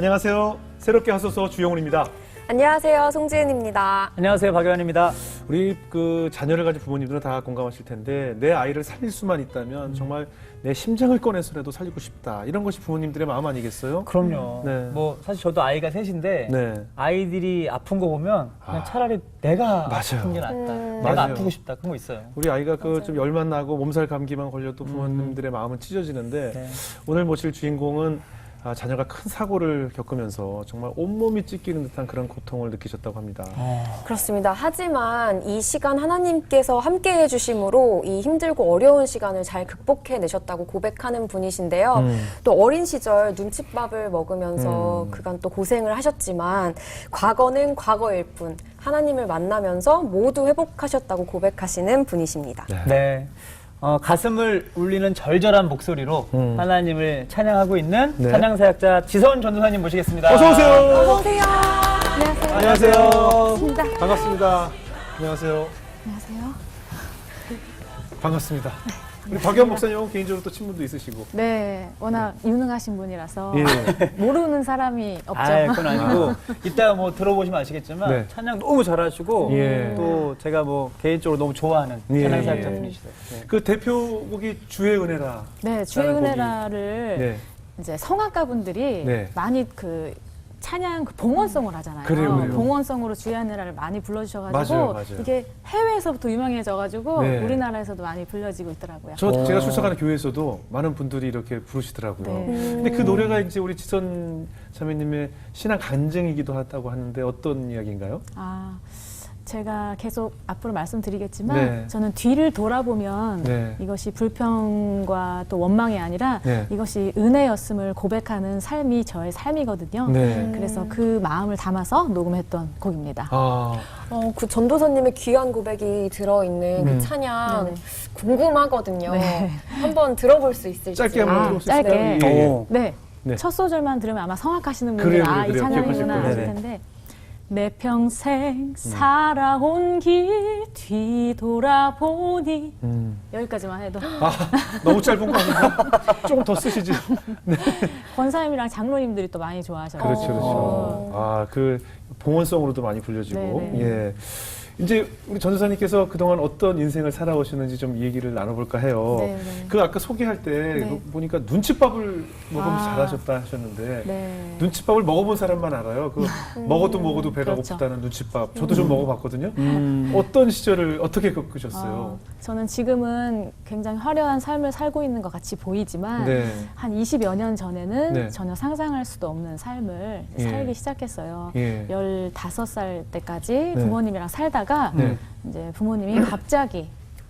안녕하세요. 새롭게 하소서 주영훈입니다. 안녕하세요. 송지은입니다. 안녕하세요. 박효환입니다. 우리 그 자녀를 가진 부모님들은 다 공감하실 텐데 내 아이를 살릴 수만 있다면 정말 내 심장을 꺼내서라도 살리고 싶다. 이런 것이 부모님들의 마음 아니겠어요? 그럼요. 네. 뭐 사실 저도 아이가 셋인데 네. 아이들이 아픈 거 보면 그냥 차라리 내가 맞아요. 아픈 게 낫다. 내가 맞아요. 아프고 싶다. 그런 거 있어요. 우리 아이가 그 좀 열만 나고 몸살 감기만 걸려도 부모님들의 마음은 찢어지는데 네. 오늘 모실 주인공은 자녀가 큰 사고를 겪으면서 정말 온몸이 찢기는 듯한 그런 고통을 느끼셨다고 합니다. 그렇습니다. 하지만 이 시간 하나님께서 함께 해주심으로 이 힘들고 어려운 시간을 잘 극복해내셨다고 고백하는 분이신데요. 또 어린 시절 눈칫밥을 먹으면서 그간 또 고생을 하셨지만 과거는 과거일 뿐 하나님을 만나면서 모두 회복하셨다고 고백하시는 분이십니다. 네. 가슴을 울리는 절절한 목소리로 하나님을 찬양하고 있는 네. 찬양사역자 지선 전도사님 모시겠습니다. 어서 오세요. 어서오세요. 안녕하세요. 안녕하세요. 반갑습니다. 반갑습니다. 안녕하세요. 안녕하세요. 반갑습니다. 우리 박유환 목사님은 개인적으로 또 친분도 있으시고. 네, 워낙 유능하신 분이라서 예. 모르는 사람이 없죠. 아, 그건 아니고 이따가 뭐 들어보시면 아시겠지만 네. 찬양 너무 잘하시고 예. 또 제가 뭐 개인적으로 너무 좋아하는 예. 찬양사역자 분이시죠. 네. 그 대표곡이 주의 은혜라. 네, 주의 곡이- 은혜라를 네. 이제 성악가 분들이 네. 많이 그 찬양 그 봉헌송을 하잖아요. 그래요. 봉헌송으로 주의 은혜라를 많이 불러주셔가지고 맞아요, 맞아요. 이게 해외에서부터 유명해져가지고 네. 우리나라에서도 많이 불려지고 있더라고요. 제가 출석하는 교회에서도 많은 분들이 이렇게 부르시더라고요. 네. 근데 그 노래가 이제 우리 지선 자매님의 신앙 간증이기도 하다고 하는데 어떤 이야기인가요? 제가 계속 앞으로 말씀드리겠지만 네. 저는 뒤를 돌아보면 네. 이것이 불평과 또 원망이 아니라 네. 이것이 은혜였음을 고백하는 삶이 저의 삶이거든요. 네. 그래서 그 마음을 담아서 녹음했던 곡입니다. 그 전도사님의 귀한 고백이 들어있는 그 찬양 네네. 궁금하거든요. 네. 한번 들어볼 수 있을지. 짧게 한번 들어볼 수 있을까요? 짧게. 예, 예. 오. 네. 네. 첫 소절만 들으면 아마 성악하시는 그래요, 분들이 그래요. 이 찬양이구나 기억하실 하실 거예요. 텐데 내 평생 살아온 길 뒤돌아보니 여기까지만 해도 너무 짧은 거 아닌가? 조금 더 쓰시지. 권사님이랑 장로님들이 또 많이 좋아하셔서 그렇죠, 그렇죠. 그 봉헌송으로도 많이 불려지고. 네네. 예. 이제 우리 전도사님께서 그동안 어떤 인생을 살아오셨는지 좀 얘기를 나눠볼까 해요. 네네. 그 아까 소개할 때 네. 보니까 눈칫밥을 먹으면서 잘하셨다 하셨는데 네. 눈칫밥을 먹어본 사람만 알아요. 그 먹어도 배가 그렇죠. 고프다는 눈칫밥. 저도 좀 먹어봤거든요. 어떤 시절을 어떻게 겪으셨어요? 저는 지금은 굉장히 화려한 삶을 살고 있는 것 같이 보이지만 네. 한 20여 년 전에는 네. 전혀 상상할 수도 없는 삶을 예. 살기 시작했어요. 예. 15살 때까지 부모님이랑 살다가 네. 이제 부모님이 갑자기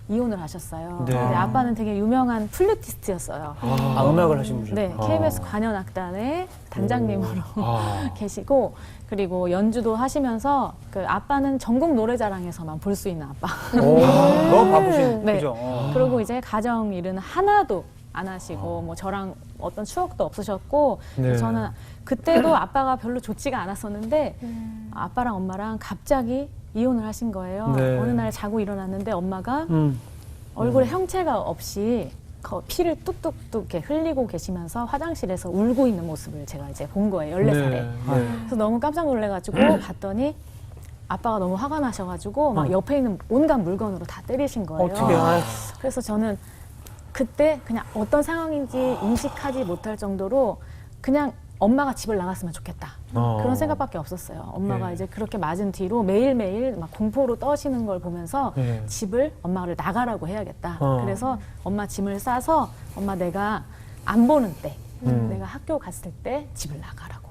이혼을 하셨어요. 네. 근데 아빠는 되게 유명한 플루티스트였어요. 음악을 하신 분이죠. 네, KBS 관현악단의 단장님으로 아. 계시고 그리고 연주도 하시면서 그 아빠는 전국 노래자랑에서만 볼 수 있는 아빠. 너무 바쁘신 네. 그죠? 그리고 이제 가정 일은 하나도 안 하시고 뭐 저랑 어떤 추억도 없으셨고 네. 저는 그때도 아빠가 별로 좋지가 않았었는데 아빠랑 엄마랑 갑자기 이혼을 하신 거예요. 네. 어느 날 자고 일어났는데 엄마가 얼굴에 형체가 없이 피를 뚝뚝뚝 이렇게 흘리고 계시면서 화장실에서 울고 있는 모습을 제가 이제 본 거예요. 14살에. 네. 그래서 너무 깜짝 놀래가지고 봤더니 아빠가 너무 화가 나셔가지고 막 옆에 있는 온갖 물건으로 다 때리신 거예요. 어떻게? 그래서 저는 그때 그냥 어떤 상황인지 인식하지 못할 정도로 그냥 엄마가 집을 나갔으면 좋겠다. 그런 생각밖에 없었어요. 엄마가 예. 이제 그렇게 맞은 뒤로 매일매일 막 공포로 떠시는 걸 보면서 예. 집을 엄마를 나가라고 해야겠다. 어. 그래서 엄마 짐을 싸서 엄마 내가 안 보는 때 내가 학교 갔을 때 집을 나가라고.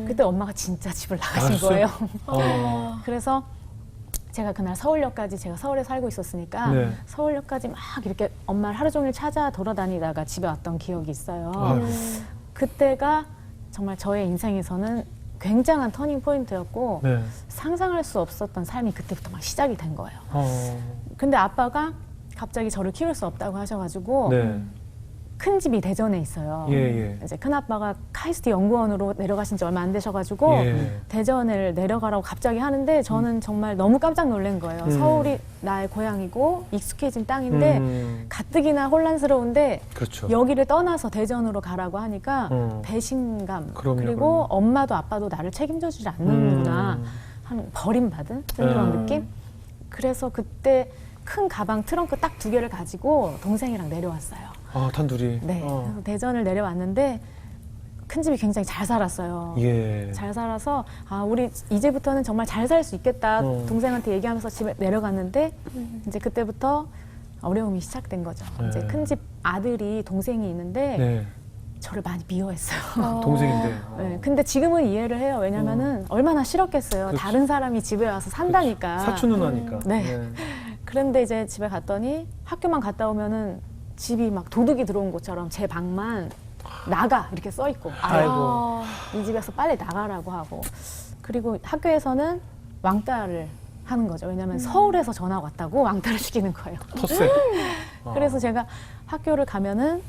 그때 엄마가 진짜 집을 나가신 나갔어요? 거예요. 그래서 제가 그날 서울역까지 제가 서울에 살고 있었으니까 네. 서울역까지 막 이렇게 엄마를 하루 종일 찾아 돌아다니다가 집에 왔던 기억이 있어요. 아유. 그때가 정말 저의 인생에서는 굉장한 터닝 포인트였고 네. 상상할 수 없었던 삶이 그때부터 막 시작이 된 거예요. 어. 근데 아빠가 갑자기 저를 키울 수 없다고 하셔가지고 네. 큰 집이 대전에 있어요. 예. 이제 큰아빠가 카이스트 연구원으로 내려가신 지 얼마 안 되셔가지고 예. 대전을 내려가라고 갑자기 하는데 저는 정말 너무 깜짝 놀란 거예요. 서울이 나의 고향이고 익숙해진 땅인데 가뜩이나 혼란스러운데 그렇죠. 여기를 떠나서 대전으로 가라고 하니까 음. 배신감 그럼요, 그리고 그럼요. 엄마도 아빠도 나를 책임져주지 않는구나 하는 버림받은 그런 느낌. 그래서 그때 큰 가방 트렁크 딱 2개를 가지고 동생이랑 내려왔어요. 아, 단둘이. 네. 그래서 대전을 내려왔는데 큰 집이 굉장히 잘 살았어요. 예. 잘 살아서 아 우리 이제부터는 정말 잘 살 수 있겠다 동생한테 얘기하면서 집에 내려갔는데 이제 그때부터 어려움이 시작된 거죠. 네. 이제 큰 집 아들이 동생이 있는데 네. 저를 많이 미워했어요. 동생인데. 네, 근데 지금은 이해를 해요. 왜냐면은 얼마나 싫었겠어요. 그렇죠. 다른 사람이 집에 와서 산다니까. 사촌 누나니까. 네. 그런데 이제 집에 갔더니 학교만 갔다 오면은 집이 막 도둑이 들어온 것처럼 제 방만 나가 이렇게 써 있고 아이고. 이 집에서 빨리 나가라고 하고 그리고 학교에서는 왕따를 하는 거죠. 왜냐하면 서울에서 전화가 왔다고 왕따를 시키는 거예요. 텃세. 그래서 제가 학교를 가면은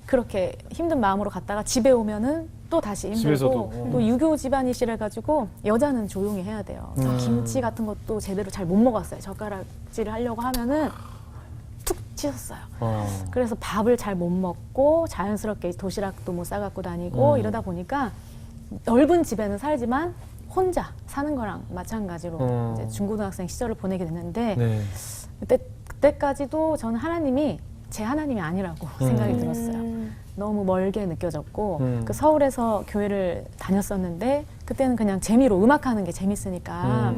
그렇게 힘든 마음으로 갔다가 집에 오면은 또 다시 힘들고 집에서도. 또 유교 집안이시래 가지고 여자는 조용히 해야 돼요. 그래서 김치 같은 것도 제대로 잘 못 먹었어요. 젓가락질을 하려고 하면은 툭 치셨어요. 그래서 밥을 잘 못 먹고 자연스럽게 도시락도 못 싸갖고 다니고 이러다 보니까 넓은 집에는 살지만 혼자 사는 거랑 마찬가지로 이제 중고등학생 시절을 보내게 됐는데 네. 그때까지도 저는 하나님이 제 하나님이 아니라고 생각이 들었어요. 너무 멀게 느껴졌고 그 서울에서 교회를 다녔었는데 그때는 그냥 재미로 음악하는 게 재밌으니까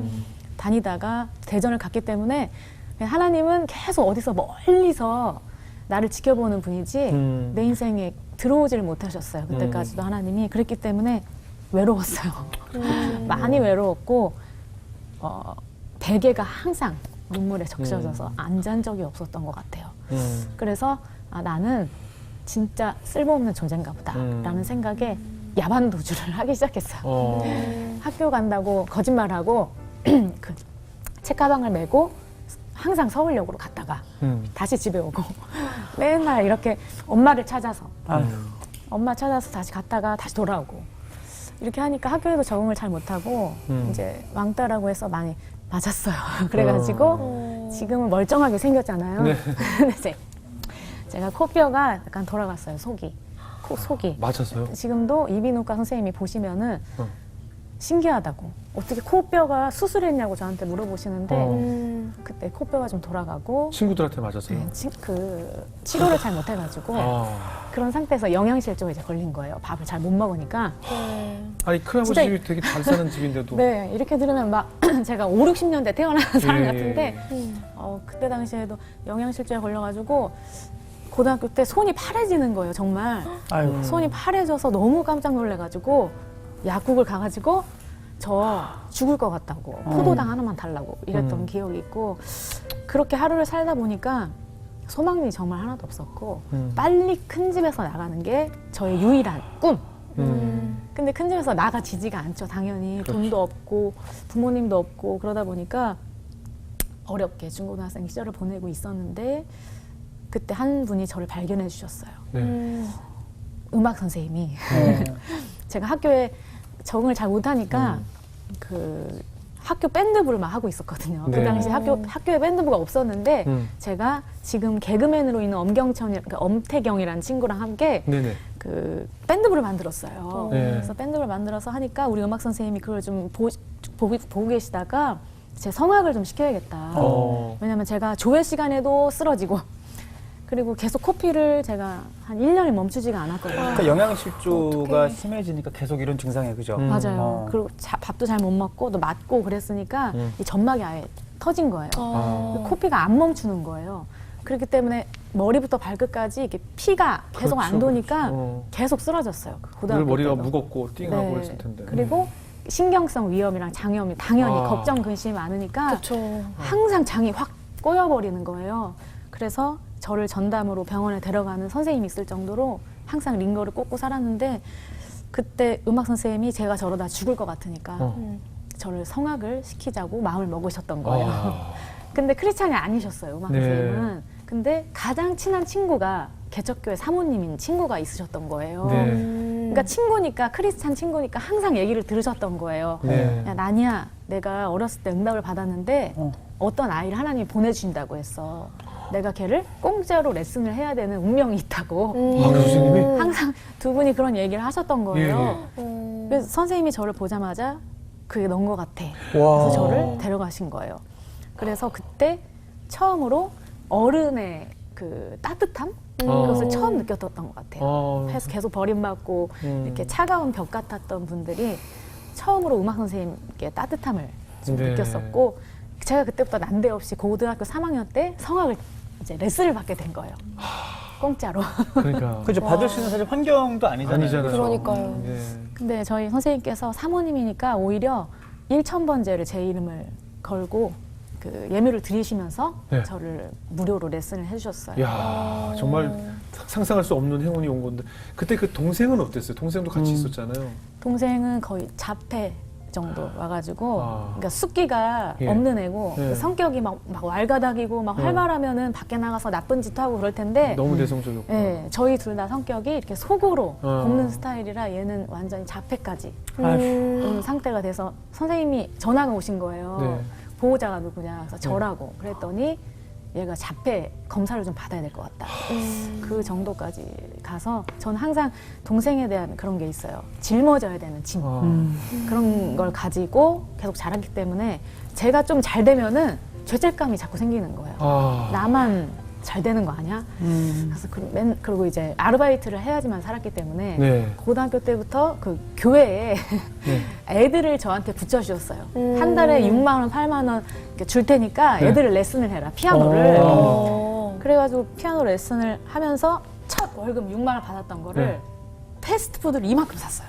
다니다가 대전을 갔기 때문에 그냥 하나님은 계속 어디서 멀리서 나를 지켜보는 분이지 내 인생에 들어오지를 못하셨어요. 그때까지도 하나님이 그랬기 때문에 외로웠어요. 많이 외로웠고 베개가 항상 눈물에 적셔져서 안 잔 적이 없었던 것 같아요. 그래서 아, 나는 진짜 쓸모없는 존재인가 보다라는 생각에 야반도주를 하기 시작했어요. 학교 간다고 거짓말하고 그 책가방을 메고 항상 서울역으로 갔다가 다시 집에 오고 맨날 이렇게 엄마를 찾아서 엄마 찾아서 다시 갔다가 다시 돌아오고 이렇게 하니까 학교에도 적응을 잘 못하고 이제 왕따라고 해서 많이 맞았어요. 그래가지고 지금은 멀쩡하게 생겼잖아요. 네. 근데 이제 제가 코뼈가 약간 돌아갔어요. 속이. 맞았어요? 지금도 이비인후과 선생님이 보시면은 신기하다고 어떻게 코뼈가 수술했냐고 저한테 물어보시는데 그때 코뼈가 좀 돌아가고 친구들한테 맞았어요? 네, 그 치료를 잘 못해가지고 그런 상태에서 영양실조에 이제 걸린 거예요. 밥을 잘 못 먹으니까. 아니, 큰아버지 진짜 집이 되게 잘 사는 집인데도. 네, 이렇게 들으면 막 제가 5, 60년대 태어난 사람 예, 같은데 그때 당시에도 영양실조에 걸려가지고 고등학교 때 손이 파래지는 거예요. 정말 아이고. 손이 파래져서 너무 깜짝 놀래가지고 약국을 가가지고 저 죽을 것 같다고 포도당 하나만 달라고 이랬던 기억이 있고 그렇게 하루를 살다 보니까 소망이 정말 하나도 없었고 빨리 큰 집에서 나가는 게 저의 유일한 꿈. 근데 큰 집에서 나가지지가 않죠. 당연히 그렇죠. 돈도 없고 부모님도 없고 그러다 보니까 어렵게 중고등학생 시절을 보내고 있었는데 그때 한 분이 저를 발견해 주셨어요. 네. 음악 선생님이. 제가 학교에 적응을 잘 못하니까 그 학교 밴드부를 막 하고 있었거든요. 네. 그 당시 학교에 밴드부가 없었는데 제가 지금 개그맨으로 있는 그러니까 엄태경이라는 친구랑 함께 네네. 그 밴드부를 만들었어요. 네. 그래서 밴드부를 만들어서 하니까 우리 음악 선생님이 그걸 좀 보고 계시다가 제 성악을 좀 시켜야겠다. 왜냐면 제가 조회 시간에도 쓰러지고 그리고 계속 코피를 제가 한 1년을 멈추지가 않았거든요. 그러니까 영양실조가 심해지니까 계속 이런 증상이에요, 그죠? 맞아요. 그리고 밥도 잘 못 먹고 또 맞고 그랬으니까 이 점막이 아예 터진 거예요. 코피가 안 멈추는 거예요. 그렇기 때문에 머리부터 발끝까지 이렇게 피가 계속 안 그렇죠, 도니까 그렇죠. 계속 쓰러졌어요. 늘 고등학교 머리가 때도. 무겁고 띵하고 네. 그랬을 텐데. 그리고 신경성 위염이랑 장염이 당연히 아. 걱정 근심이 많으니까 그렇죠. 항상 장이 확 꼬여버리는 거예요. 그래서 저를 전담으로 병원에 데려가는 선생님이 있을 정도로 항상 링거를 꽂고 살았는데 그때 음악 선생님이 제가 저러다 죽을 것 같으니까 저를 성악을 시키자고 마음을 먹으셨던 거예요. 근데 크리스찬이 아니셨어요, 음악 네. 선생님은. 근데 가장 친한 친구가 개척교회 사모님인 친구가 있으셨던 거예요. 네. 그러니까 친구니까 크리스찬 친구니까 항상 얘기를 들으셨던 거예요. 네. 야, 나니야, 내가 어렸을 때 응답을 받았는데 어떤 아이를 하나님이 보내주신다고 했어. 내가 걔를 공짜로 레슨을 해야 되는 운명이 있다고. 아, 교수님이? 항상 두 분이 그런 얘기를 하셨던 거예요. 예, 그래서 선생님이 저를 보자마자 그게 넌 것 같아. 와. 그래서 저를 데려가신 거예요. 그래서 그때 처음으로 어른의 그 따뜻함? 그것을 처음 느꼈던 것 같아요. 그래서 계속 버림받고 이렇게 차가운 벽 같았던 분들이 처음으로 음악 선생님께 따뜻함을 좀 네. 느꼈었고, 제가 그때부터 난데없이 고등학교 3학년 때 성악을 이제 레슨을 받게 된 거예요. 공짜로. 그러니까. 그죠. 받을 수 있는 사실 환경도 아니잖아요. 아니잖아요. 그러니까요. 예. 근데 저희 선생님께서 사모님이니까 오히려 1000번째를 제 이름을 걸고 그 예물을 드리시면서 네. 저를 무료로 레슨을 해주셨어요. 야, 정말 상상할 수 없는 행운이 온 건데 그때 그 동생은 어땠어요? 동생도 같이 있었잖아요. 동생은 거의 자폐 정도 와가지고, 그러니까 숫기가 예. 없는 애고 예. 성격이 막 왈가닥이고 막 활발하면은 밖에 나가서 나쁜 짓 하고 그럴 텐데, 너무 내성적이었고. 예, 저희 둘 다 성격이 이렇게 속으로 어. 굽는 스타일이라 얘는 완전히 자폐까지 아휴. 온 상태가 돼서 선생님이 전화가 오신 거예요. 네. 보호자가 누구냐, 그래서 저라고. 그랬더니 얘가 자폐 검사를 좀 받아야 될 것 같다. 그 정도까지 가서 전 항상 동생에 대한 그런 게 있어요. 짊어져야 되는 짐. 그런 걸 가지고 계속 자랐기 때문에 제가 좀 잘 되면은 죄책감이 자꾸 생기는 거예요. 나만 잘 되는 거 아니야? 그래서 그리고 이제 아르바이트를 해야지만 살았기 때문에 네. 고등학교 때부터 그 교회에 네. 애들을 저한테 붙여주셨어요. 한 달에 6만 원, 8만 원 이렇게 줄 테니까 네. 애들을 레슨을 해라, 피아노를. 어. 그래가지고 피아노 레슨을 하면서 첫 월급 6만 원 받았던 거를 네. 패스트푸드를 이만큼 샀어요.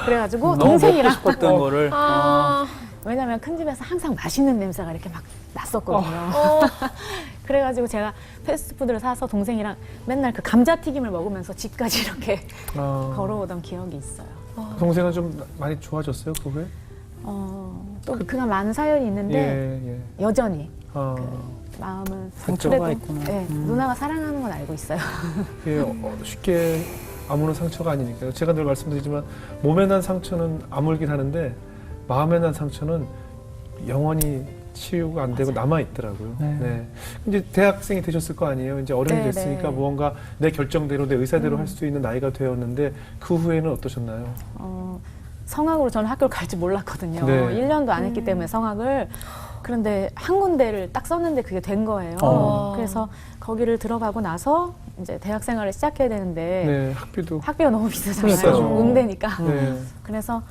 그래가지고 너무 동생이랑 먹고 싶었던 거를. 왜냐면 큰 집에서 항상 맛있는 냄새가 이렇게 막 났었거든요. 그래가지고 제가 패스트푸드를 사서 동생이랑 맨날 그 감자튀김을 먹으면서 집까지 이렇게 걸어오던 기억이 있어요. 동생은 좀 많이 좋아졌어요, 그 후에? 또 그간 많은 사연이 있는데 예. 여전히 아, 마음은 상처가 그래도, 있구나. 네, 누나가 사랑하는 건 알고 있어요. 이게 쉽게 아무는 상처가 아니니까요. 제가 늘 말씀드리지만 몸에 난 상처는 아물긴 하는데 마음에 난 상처는 영원히 치유가 안 되고 남아 있더라고요. 네. 네. 이제 대학생이 되셨을 거 아니에요. 이제 어른이 네, 됐으니까 네. 무언가 내 결정대로 내 의사대로 할 수 있는 나이가 되었는데 그 후에는 어떠셨나요? 성악으로 저는 학교를 갈지 몰랐거든요. 네. 1년도 안 했기 때문에 성악을. 그런데 한 군데를 딱 썼는데 그게 된 거예요. 그래서 거기를 들어가고 나서 이제 대학 생활을 시작해야 되는데 네, 학비도. 학비가 너무 비싸잖아요. 그러니까요. 음대니까. 네. 그래서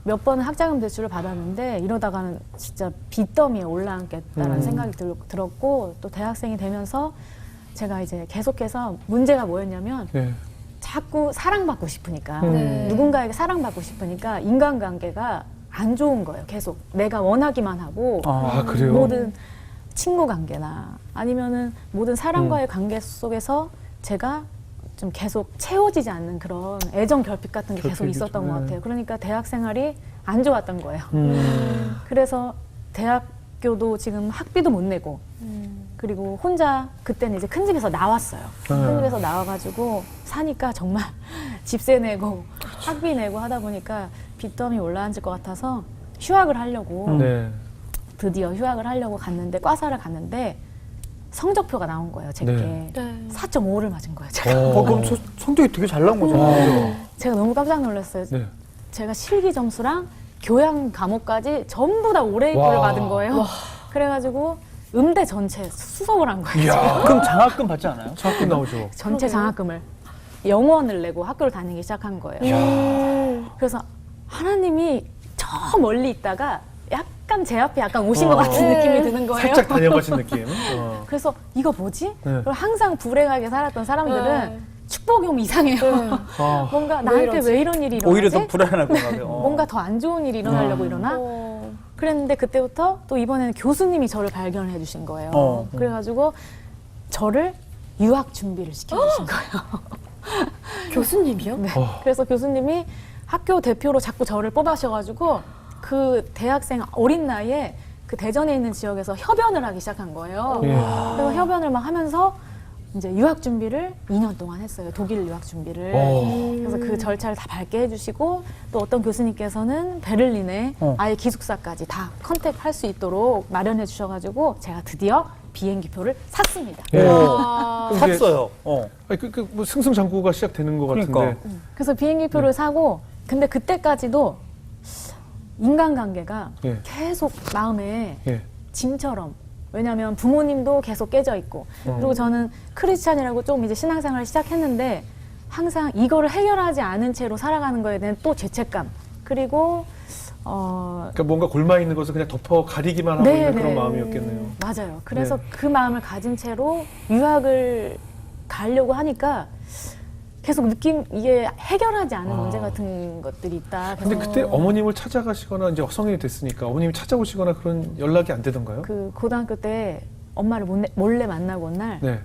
몇 번은 학자금 대출을 받았는데 이러다가는 진짜 빚더미에 올라앉겠다는 생각이 들었고, 또 대학생이 되면서 제가 이제 계속해서 문제가 뭐였냐면 네. 자꾸 사랑받고 싶으니까 네. 누군가에게 사랑받고 싶으니까 인간관계가 안 좋은 거예요. 계속 내가 원하기만 하고 아, 그래요? 모든 친구 관계나 아니면은 모든 사람과의 관계 속에서 제가 좀 계속 채워지지 않는 그런 애정 결핍 같은 게 계속 결핍이죠. 있었던 것 네. 같아요. 그러니까 대학 생활이 안 좋았던 거예요. 그래서 대학교도 지금 학비도 못 내고 그리고 혼자 그때는 이제 큰 집에서 나왔어요. 큰 집에서 나와가지고 사니까 정말 집세 내고 학비 내고 하다 보니까 빚더미 올라앉을 것 같아서 휴학을 하려고 네. 드디어 휴학을 하려고 갔는데 과사를 갔는데 성적표가 나온 거예요. 제게 네. 4.5를 맞은 거예요. 제가. 그럼 성적이 되게 잘 나온 거잖아요. 제가 너무 깜짝 놀랐어요. 네. 제가 실기 점수랑 교양 과목까지 전부 다 올해이프를 와. 받은 거예요. 그래가지고 음대 전체 수석을 한 거예요. 이야. 그럼 장학금 받지 않아요? 장학금 나오죠. 전체 장학금을 영원을 내고 학교를 다니기 시작한 거예요. 그래서 하나님이 저 멀리 있다가 약간 제 앞에 약간 오신 것 같은 느낌이 드는 거예요. 살짝 다녀가신 느낌. 그래서 이거 뭐지? 네. 그리고 항상 불행하게 살았던 사람들은 축복이 오면 이상해요. 뭔가 나한테 왜 이런 일이 일어나지? 오히려 더 불안할 것 같아요. 뭔가 더 안 좋은 일이 일어나려고 일어나? 그랬는데 그때부터 또 이번에는 교수님이 저를 발견해 주신 거예요. 그래가지고 저를 유학 준비를 시켜주신 거예요. 교수님이요? 네. 그래서 교수님이 학교 대표로 자꾸 저를 뽑아셔가지고 그 대학생 어린 나이에 그 대전에 있는 지역에서 협연을 하기 시작한 거예요. 예. 그래서 협연을 막 하면서 이제 유학 준비를 2년 동안 했어요. 독일 유학 준비를. 그래서 그 절차를 다 밟게 해주시고 또 어떤 교수님께서는 베를린에 아예 기숙사까지 다 컨택할 수 있도록 마련해 주셔가지고 제가 드디어 비행기표를 샀습니다. 예. 이게- 샀어요. 아니, 뭐 승승장구가 시작되는 것 같은데. 그러니까. 그래서 비행기표를 사고 근데 그때까지도 인간관계가 예. 계속 마음에 예. 짐처럼 왜냐하면 부모님도 계속 깨져 있고 그리고 저는 크리스찬이라고 좀 이제 신앙생활을 시작했는데 항상 이거를 해결하지 않은 채로 살아가는 거에 대한 또 죄책감 그리고 그러니까 뭔가 골마 있는 것을 그냥 덮어 가리기만 하고 있는 그런 마음이었겠네요. 맞아요. 그래서 네. 그 마음을 가진 채로 유학을 가려고 하니까 계속 이게 해결하지 않은 문제 같은 것들이 있다. 근데 그래서 그때 어머님을 찾아가시거나 이제 성인이 됐으니까 어머님이 찾아오시거나 그런 연락이 안 되던가요? 그 고등학교 때 엄마를 몰래 만나고 온 날 네.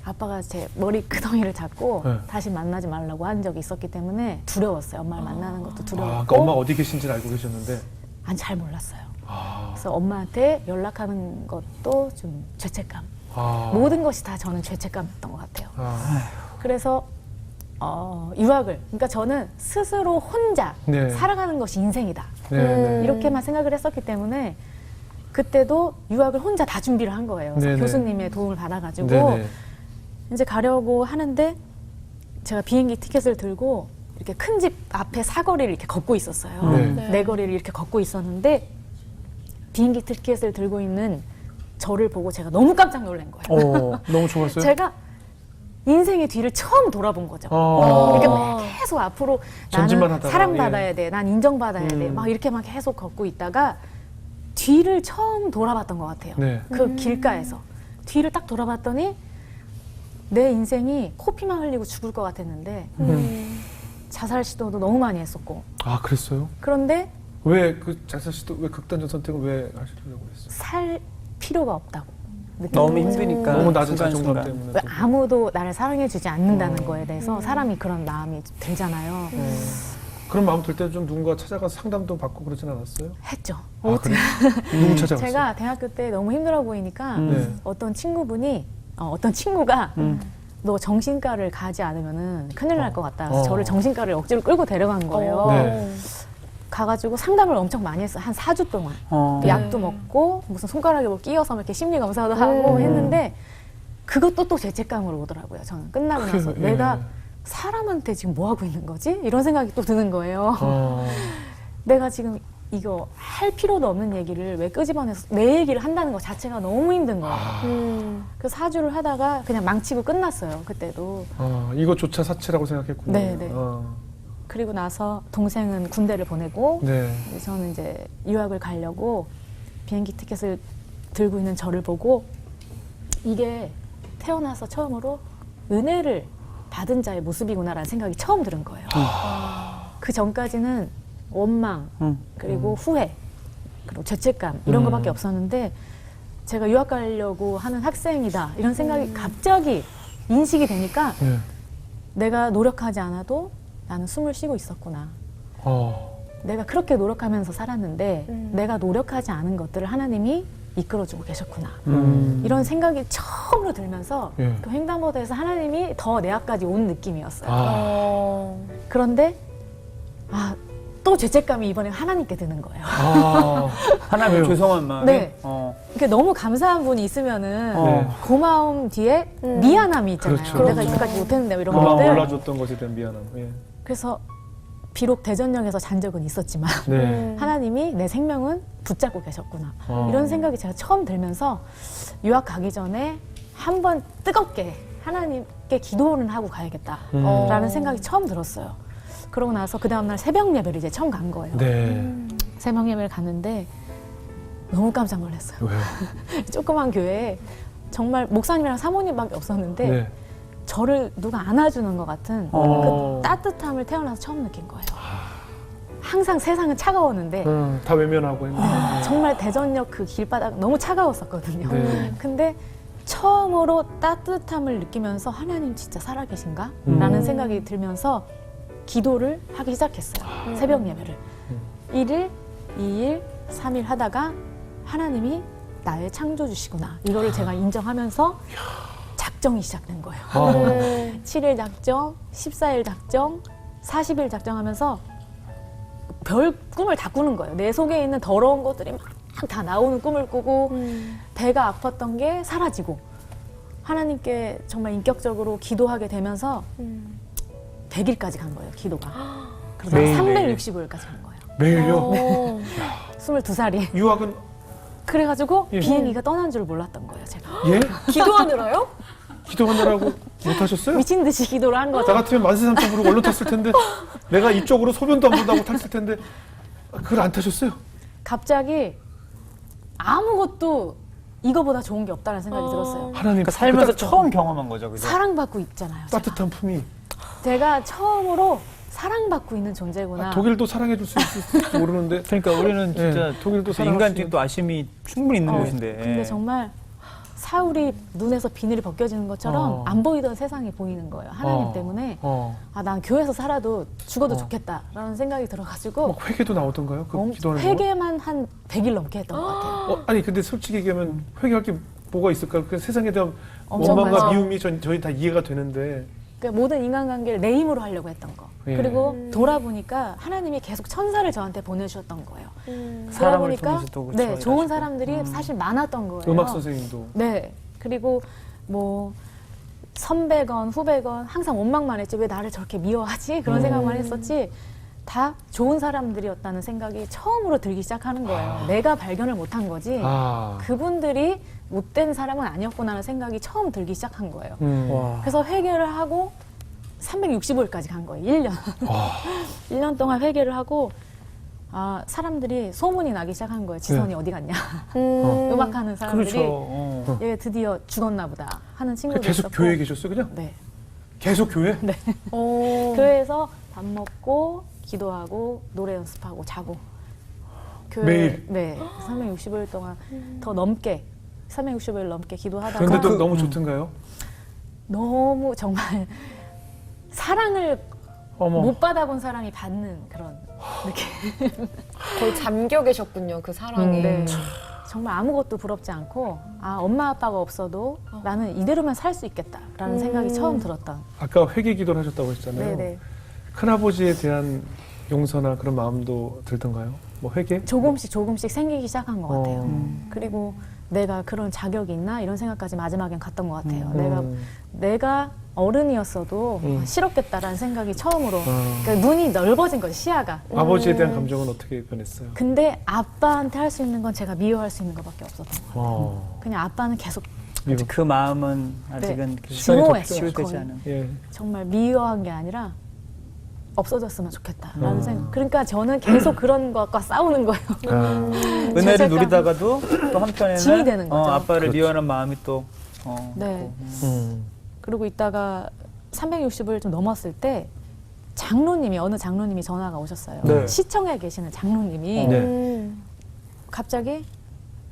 아빠가 제 머리 끄덩이를 잡고 네. 다시 만나지 말라고 한 적이 있었기 때문에 두려웠어요. 엄마를 만나는 것도 아, 두려웠고 그러니까 엄마 어디 계신지는 알고 계셨는데. 아니 잘 몰랐어요. 아, 그래서 엄마한테 연락하는 것도 좀 죄책감. 아. 모든 것이 다 저는 죄책감이었던 것 같아요. 아. 그래서 유학을 그러니까 저는 스스로 혼자 네. 살아가는 것이 인생이다. 네, 네. 이렇게만 생각을 했었기 때문에 그때도 유학을 혼자 다 준비를 한 거예요. 그래서 네네. 교수님의 도움을 받아가지고 네네. 이제 가려고 하는데 제가 비행기 티켓을 들고 이렇게 큰 집 앞에 사거리를 이렇게 걷고 있었어요. 네. 네 거리를 이렇게 걷고 있었는데 비행기 티켓을 들고 있는 저를 보고 제가 너무 깜짝 놀란 거예요. 너무 좋았어요. 제가 인생의 뒤를 처음 돌아본 거죠. 이렇게 막 계속 앞으로 전진만 나는 하다가, 사랑받아야 예. 돼, 난 인정받아야 돼, 막 이렇게 막 계속 걷고 있다가 뒤를 처음 돌아봤던 것 같아요. 네. 그 길가에서 뒤를 딱 돌아봤더니 내 인생이 코피만 흘리고 죽을 것 같았는데 자살 시도도 너무 많이 했었고 아, 그랬어요? 그런데 왜 그 자살 시도 왜 극단적 선택을 왜 하시려고 했어요? 살 필요가 없다고 느끼는 너무 거예요. 힘드니까. 너무 낮은 순간순간. 자존감 때문에. 왜 아무도 나를 사랑해주지 않는다는 거에 대해서 사람이 그런 마음이 들잖아요. 그런 마음 들 때 좀 누군가 찾아가서 상담도 받고 그러진 않았어요? 했죠. 아, 그래? 누구 찾아갔어요? 제가 대학교 때 너무 힘들어 보이니까 네. 어떤 친구가 너 정신과를 가지 않으면은 큰일 날 것 같다. 그래서 저를 정신과를 억지로 끌고 데려간 거예요. 네. 가가지고 상담을 엄청 많이 했어요. 한 4주 동안. 약도 먹고 무슨 손가락에 뭐 끼워서 이렇게 심리 검사도 하고 했는데 그것도 또 죄책감으로 오더라고요. 저는 끝나고 나서 예. 내가 사람한테 지금 뭐 하고 있는 거지? 이런 생각이 또 드는 거예요. 어. 내가 지금 이거 할 필요도 없는 얘기를 왜 끄집어내서 내 얘기를 한다는 것 자체가 너무 힘든 거예요. 그래서 4주를 하다가 그냥 망치고 끝났어요. 그때도. 이것조차 사치라고 생각했군요. 네, 네. 그리고 나서 동생은 군대를 보내고 네. 저는 이제 유학을 가려고 비행기 티켓을 들고 있는 저를 보고 이게 태어나서 처음으로 은혜를 받은 자의 모습이구나라는 생각이 처음 들은 거예요. 그 전까지는 원망, 그리고 후회, 그리고 죄책감 이런 거밖에 없었는데 제가 유학 가려고 하는 학생이다 이런 생각이 갑자기 인식이 되니까 네. 내가 노력하지 않아도 나는 숨을 쉬고 있었구나. 내가 그렇게 노력하면서 살았는데 내가 노력하지 않은 것들을 하나님이 이끌어주고 계셨구나. 이런 생각이 처음으로 들면서 예. 그 횡단보도에서 하나님이 더 내 앞까지 온 느낌이었어요. 그런데 또 죄책감이 이번에 하나님께 드는 거예요. 하나님 왜요? 죄송한 마음에. 네. 이렇게 너무 감사한 분이 있으면은 네. 고마움 뒤에 미안함이 있잖아요. 그렇죠. 내가 이때까지 못했는데 이런 그만 것들. 몰라줬던 것에 대한 미안함. 예. 그래서 비록 대전역에서 잔 적은 있었지만 네. 하나님이 내 생명은 붙잡고 계셨구나. 이런 생각이 제가 처음 들면서 유학 가기 전에 한번 뜨겁게 하나님께 기도는 하고 가야겠다라는 생각이 처음 들었어요. 그러고 나서 그 다음날 새벽 예배를 이제 처음 간 거예요. 네. 새벽 예배를 갔는데 너무 깜짝 놀랐어요. 왜요? 조그만 교회에 정말 목사님이랑 사모님밖에 없었는데 네. 저를 누가 안아주는 것 같은 그 따뜻함을 태어나서 처음 느낀 거예요. 항상 세상은 차가웠는데 다 외면하고 했는데. 정말 대전역 그 길바닥 너무 차가웠었거든요. 네. 근데 처음으로 따뜻함을 느끼면서 하나님 진짜 살아계신가? 라는 생각이 들면서 기도를 하기 시작했어요. 새벽 예배를. 1일, 2일, 3일 하다가 하나님이 나의 창조주시구나. 이거를 제가 인정하면서 작정이 시작된 거예요. 아. 7일 작정, 14일 작정, 40일 작정하면서 별 꿈을 다 꾸는 거예요. 내 속에 있는 더러운 것들이 막 다 나오는 꿈을 꾸고 배가 아팠던 게 사라지고 하나님께 정말 인격적으로 기도하게 되면서 100일까지 간 거예요, 기도가. 그래서 매일. 365일까지 간 거예요. 매일요? 22살이. 유학은 그래가지고 예. 비행기가 떠난 줄 몰랐던 거예요, 제가. 예? 기도하느라요? 기도하느라고 못 하셨어요? 미친 듯이 기도를 한 거죠. 나 같으면 만세삼천 부르고 얼른 탔을 텐데 내가 이쪽으로 소변도 안 본다고 탔을 텐데 그걸 안 타셨어요? 갑자기 아무것도 이거보다 좋은 게 없다는 생각이 들었어요. 하나님 그러니까 살면서 그 처음 경험한 거죠, 그죠? 사랑받고 있잖아요. 제가. 따뜻한 품이 제가 처음으로 사랑받고 있는 존재구나. 독일도 사랑해 줄 수 있을지 모르는데 그러니까 우리는 진짜 독일도 사랑할 인간 수 뒤에 또 아심이 충분히 있는 곳인데. 근데 정말 사울이 눈에서 비늘이 벗겨지는 것처럼 안 보이던 세상이 보이는 거예요. 하나님 때문에. 아, 난 교회에서 살아도 죽어도 좋겠다라는 생각이 들어가지고 막 회개도 나오던가요? 그 기도하는 거? 회개만 한 100일 넘게 했던 것 같아요. 아니 근데 솔직히 얘기하면 회개할 게 뭐가 있을까? 그 세상에 대한 엄청 원망과 많죠. 미움이 저희 다 이해가 되는데 그러니까 모든 인간관계를 내 힘으로 하려고 했던 거. 예. 그리고 돌아보니까 하나님이 계속 천사를 저한테 보내주셨던 거예요. 사람을 돌아보니까 통해서도 그렇죠, 네, 일하시고. 좋은 사람들이 사실 많았던 거예요. 음악 선생님도 네. 그리고 뭐 선배건 후배건 항상 원망만 했지 왜 나를 저렇게 미워하지? 그런 생각만 했었지 다 좋은 사람들이었다는 생각이 처음으로 들기 시작하는 거예요. 내가 발견을 못한 거지 그분들이 못된 사람은 아니었구나라는 생각이 처음 들기 시작한 거예요. 와. 그래서 회개를 하고 365일까지 간 거예요. 1년. 1년 동안 회개를 하고 사람들이 소문이 나기 시작한 거예요. 지선이 어디 갔냐. 음악하는 사람들이 그렇죠. 얘 드디어 죽었나 보다 하는 친구도 계속 있었고. 교회에 계셨어요 그냥? 네. 계속 교회? 네. 교회에서 밥 먹고 기도하고 노래 연습하고 자고. 매일? 네. 365일 동안 더 넘게 365일 넘게 기도하다가 그런데도 너무 좋던가요? 너무 정말 사랑을 어머. 못 받아본 사람이 받는 그런 느낌. 거의 잠겨 계셨군요, 그 사랑에. 네. 정말 아무것도 부럽지 않고 엄마 아빠가 없어도 나는 이대로만 살 수 있겠다라는 생각이 처음 들었던. 아까 회개 기도를 하셨다고 했잖아요. 네네. 큰아버지에 대한 용서나 그런 마음도 들던가요? 뭐 회개? 조금씩 생기기 시작한 것 같아요. 그리고 내가 그런 자격이 있나 이런 생각까지 마지막엔 갔던 것 같아요. 내가 어른이었어도 싫었겠다라는 생각이 처음으로 그러니까 눈이 넓어진 거죠, 시야가. 아버지에 대한 감정은 어떻게 변했어요? 근데 아빠한테 할 수 있는 건 제가 미워할 수 있는 것밖에 없었던 거예요. 그냥 아빠는 계속 그 마음은 아직은 네. 시간이 더 증오했어요, 치유되지 거의. 않은. 예. 정말 미워한 게 아니라 없어졌으면 좋겠다라는 생각. 그러니까 저는 계속 그런 것과 싸우는 거예요. 은혜를 죄책감. 누리다가도 또 한편에는 짐이 되는 거죠. 아빠를 그렇죠. 미워하는 마음이 또 네. 있고. 그리고 이따가 360을 좀 넘었을 때 어느 장로님이 전화가 오셨어요. 네. 시청에 계시는 장로님이 네. 갑자기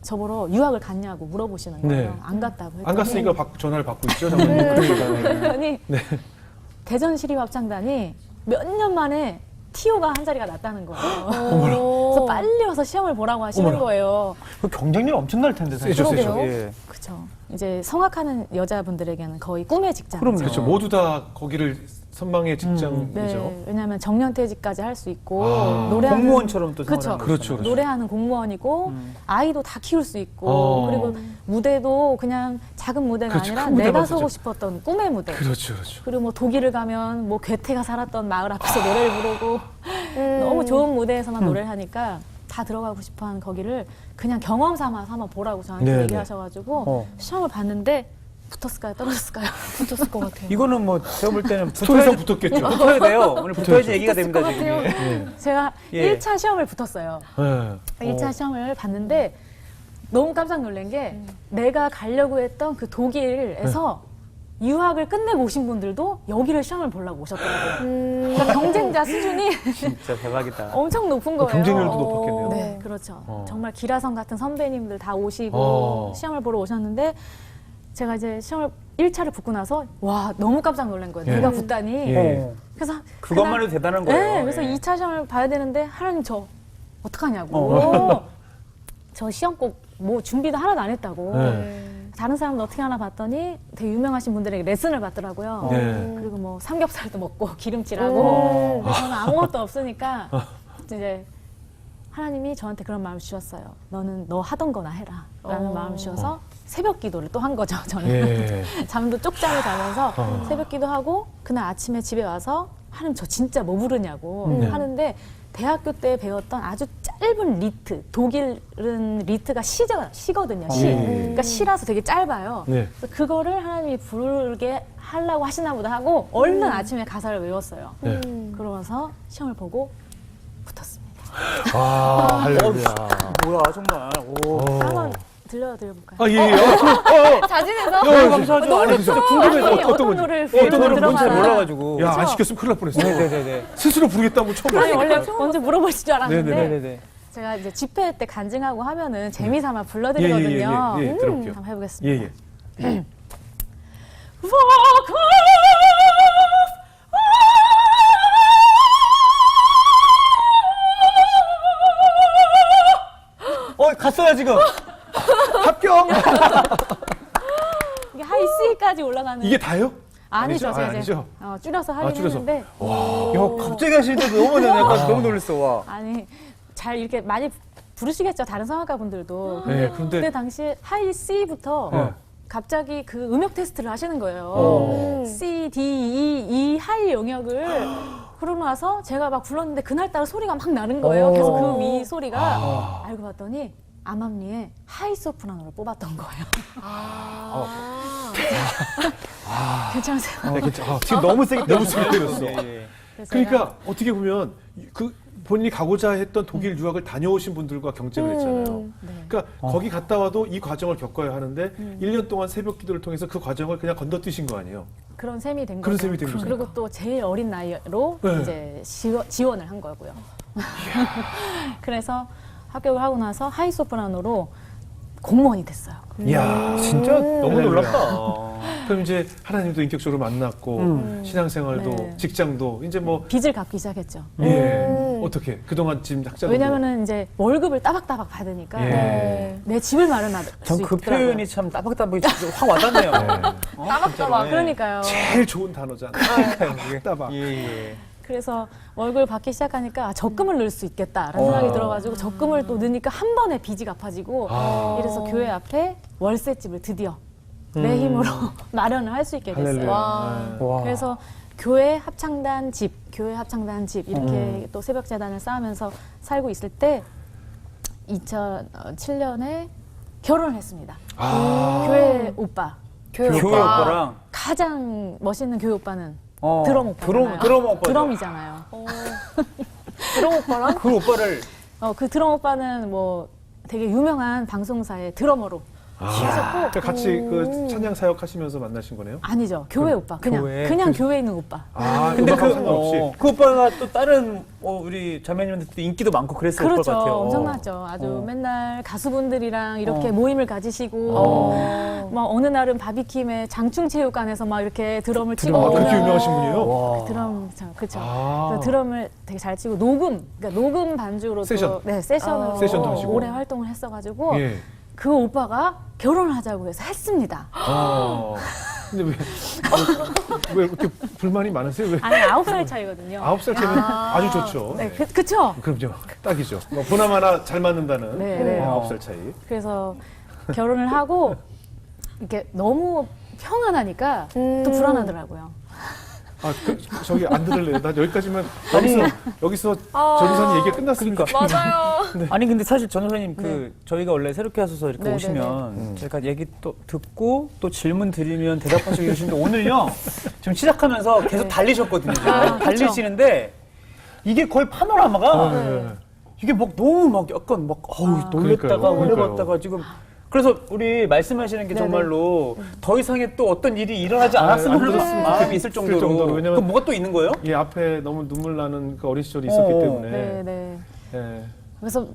저보러 유학을 갔냐고 물어보시는 거예요. 네. 안 갔다고 했더니 안 갔으니까 전화를 받고 있죠. 장모님. 그러더니 대전 시립합창단이 몇 년 만에 TO가 한 자리가 났다는 거예요. 그래서 빨리 와서 시험을 보라고 하시는 어머나. 거예요. 그 경쟁률 엄청날 텐데 사실. 세죠, 세죠. 예. 그렇죠. 이제 성악하는 여자분들에게는 거의 꿈의 직장이죠. 그럼요. 그렇죠. 모두 다 거기를 선망의 직장이죠. 네, 왜냐하면 정년퇴직까지 할 수 있고 아, 노래하는 공무원처럼 또 그렇죠. 생활하는 그렇죠, 거잖아요. 노래하는 공무원이고 아이도 다 키울 수 있고 어. 그리고 무대도 그냥 작은 무대가 그렇죠. 아니라 큰 무대 내가 맞죠. 서고 싶었던 꿈의 무대. 그렇죠. 그렇죠. 그리고 뭐 독일을 가면 뭐 괴테가 살았던 마을 앞에서 노래를 부르고 너무 좋은 무대에서만 노래를 하니까 다 들어가고 싶어하는 거기를 그냥 경험 삼아서 한번 보라고 저한테 네네. 얘기하셔가지고 시험을 봤는데 붙었을까요? 떨어졌을까요? 붙었을 것 같아요. 이거는 뭐 제가 볼 때는 스토리상 붙었겠죠. 붙어야 돼요. 오늘 붙어야지 얘기가 됩니다 것 지금. 같아요. 예. 제가 예. 1차 시험을 붙었어요. 네. 1차 시험을 봤는데 너무 깜짝 놀란 게 내가 가려고 했던 그 독일에서 유학을 끝내고 오신 분들도 여기를 시험을 보려고 오셨더라고요. 그러니까 경쟁자 수준이 진짜 대박이다. 엄청 높은 거예요. 경쟁률도 높았겠네요. 네, 그렇죠. 정말 기라성 같은 선배님들 다 오시고 어. 시험을 보러 오셨는데 제가 이제 시험을 1차를 붙고 나서 와 너무 깜짝 놀란 거예요. 예. 내가 붙다니. 예. 그래서 그것만 해도 대단한 거예요. 네, 그래서 예. 2차 시험을 봐야 되는데 하나님 저 어떡하냐고. 저 시험 꼭 뭐 준비도 하나도 안 했다고. 네. 다른 사람도 어떻게 하나 봤더니 되게 유명하신 분들에게 레슨을 받더라고요. 네. 그리고 뭐 삼겹살도 먹고 기름칠하고 근데 저는 아무것도 없으니까 이제 하나님이 저한테 그런 마음을 주셨어요. 너는 너 하던 거나 해라 라는 마음을 주셔서 새벽 기도를 또 한 거죠. 저는 예. 잠도 쪽잠을 자면서 새벽 기도하고 그날 아침에 집에 와서 하나님 저 진짜 뭐 부르냐고 하는데 대학교 때 배웠던 아주 짧은 리트, 독일은 리트가 시거든요. 시. 그러니까 시라서 되게 짧아요. 네. 그래서 그거를 하나님이 부르게 하려고 하시나 보다 하고 얼른 아침에 가사를 외웠어요. 네. 그러면서 시험을 보고 붙었습니다. 아, 할렐루야. 뭐야 정말. 오. 한번 들려볼까요? 아, 예, 예. 자진해서 감사하죠. 너무 아니, 진짜 좋죠. 궁금해서 아니, 어떤 어떤 거지? 노래를 어떤 노래 뭔지 잘 들어가나. 몰라가지고. 야, 안 시켰으면 큰일 날 뻔했어. 네네네. 스스로 부르겠다고 처음 아니 봤어요. 원래 먼저 물어보실 줄 알았는데 네네네. 제가 이제 집회 때 간증하고 하면은 재미삼아 불러드리거든요. 예, 들어볼게요. 한번 해보겠습니다. 예, 예. 갔어요 지금. 합격! 이게 하이 C까지 올라가는 이게 다요? 아니죠, 아니죠? 제가 아, 이제 아니죠? 줄여서 하긴 줄여서. 했는데 야 갑자기 하실 때도 너무 약간 너무 놀랐어. 와. 아니 잘 이렇게 많이 부르시겠죠 다른 성악가 분들도. 네, 그때 그런데 당시 하이 C부터 네. 갑자기 그 음역 테스트를 하시는 거예요. C, D, 이 하이 영역을 그러고 나서 제가 막 불렀는데 그날따라 소리가 막 나는 거예요. 계속 그 위 소리가 알고 봤더니 암암리에 하이 소프라노를 뽑았던 거예요. 괜찮으세요? 네, 괜찮아. 지금 너무 세게 때렸어. 예. 그래서 그러니까 어떻게 보면 그 본인이 가고자 했던 독일 유학을 다녀오신 분들과 경쟁을 했잖아요. 네. 그러니까 거기 갔다 와도 이 과정을 겪어야 하는데 1년 동안 새벽 기도를 통해서 그 과정을 그냥 건너뛰신 거 아니에요? 그런 셈이 된 그런 거죠. 셈이 된 거죠. 그리고 또 제일 어린 나이로 네. 이제 지원을 한 거고요. 그래서 합격을 하고 나서 하이 소프라노로 공무원이 됐어요. 이야, 진짜 너무 할렐루야. 놀랍다. 그럼 이제 하나님도 인격적으로 만났고 신앙생활도 네. 직장도 이제 뭐 빚을 갚기 시작했죠. 예. 어떻게 그동안 지금 학자도 왜냐면은 이제 월급을 따박따박 받으니까 예. 내 집을 마련할 수 전 그 있더라고요. 표현이 참 따박따박이 확 와닿네요. 따박따박. 그러니까요. 제일 좋은 단어잖아. 따박. 예. 그래서 월급을 받기 시작하니까 적금을 넣을 수 있겠다라는 생각이 들어가지고 적금을 또 넣으니까 한 번에 빚이 갚아지고 이래서 교회 앞에 월세집을 드디어 내 힘으로 마련을 할 수 있게 됐어요. 할렐루야. 와. 그래서 교회 합창단 집 이렇게 또 새벽재단을 쌓으면서 살고 있을 때 2007년에 결혼을 했습니다. 교회 오빠. 교회 오빠랑 가장 멋있는 교회 오빠는 드럼 오빠잖아요. 드럼 오빠. 드럼이잖아요. 드럼 오빠랑 그 오빠를 그 드럼 오빠는 뭐 되게 유명한 방송사의 드러머로 하셨고 그러니까 같이 그 찬양 사역 하시면서 만나신 거네요? 아니죠. 교회 오빠. 그냥 교회. 교회에 있는 오빠. 아, 근데 음악하고 상관없이. 그 오빠가 또 다른 우리 자매님한테도 인기도 많고 그랬을 그렇죠. 것 같아요. 엄청났죠. 아주 맨날 가수분들이랑 이렇게 모임을 가지시고 막 어느 날은 바비킴의 장충체육관에서 막 이렇게 드럼을 치고 아, 그렇게 오면 유명하신 분이에요? 와. 드럼 그렇죠. 아. 그래서 드럼을 되게 잘 치고 그러니까 녹음 반주로 세션. 또 세션으로 세션도 하시고. 오래 활동을 했어가지고 예. 그 오빠가 결혼을 하자고 해서 했습니다. 근데 왜 이렇게 불만이 많으세요? 왜? 아니 9살 차이거든요. 9살 차이면 아주 좋죠. 네, 그쵸? 그럼요. 딱이죠. 뭐 보나마나 잘 맞는다는 네, 네. 9살 차이. 그래서 결혼을 하고 이렇게 너무 평안하니까 또 불안하더라고요. 아, 저기 안 들을래요. 나 여기까지만 여기서 전우사님 얘기가 끝났으니까. 맞아요. 아니 근데 사실 전우사님 저희가 원래 새롭게 하셔서 이렇게 네, 오시면 제가 얘기 또 듣고 또 질문 드리면 대답하시고 이러시는데 오늘요 지금 시작하면서 계속 달리셨거든요. 지금. 달리시는데 이게 거의 파노라마가 이게 막 너무 막 약간 막 놀랬다가 그러니까요. 오래봤다가 지금 그래서 우리 말씀하시는 게 정말로 더 이상의 또 어떤 일이 일어나지 않았으면 하는 마음이 있을 정도로. 왜냐면 그럼 뭐가 또 있는 거예요? 이 앞에 너무 눈물 나는 그 어린 시절이 있었기 때문에. 네, 네. 예. 그래서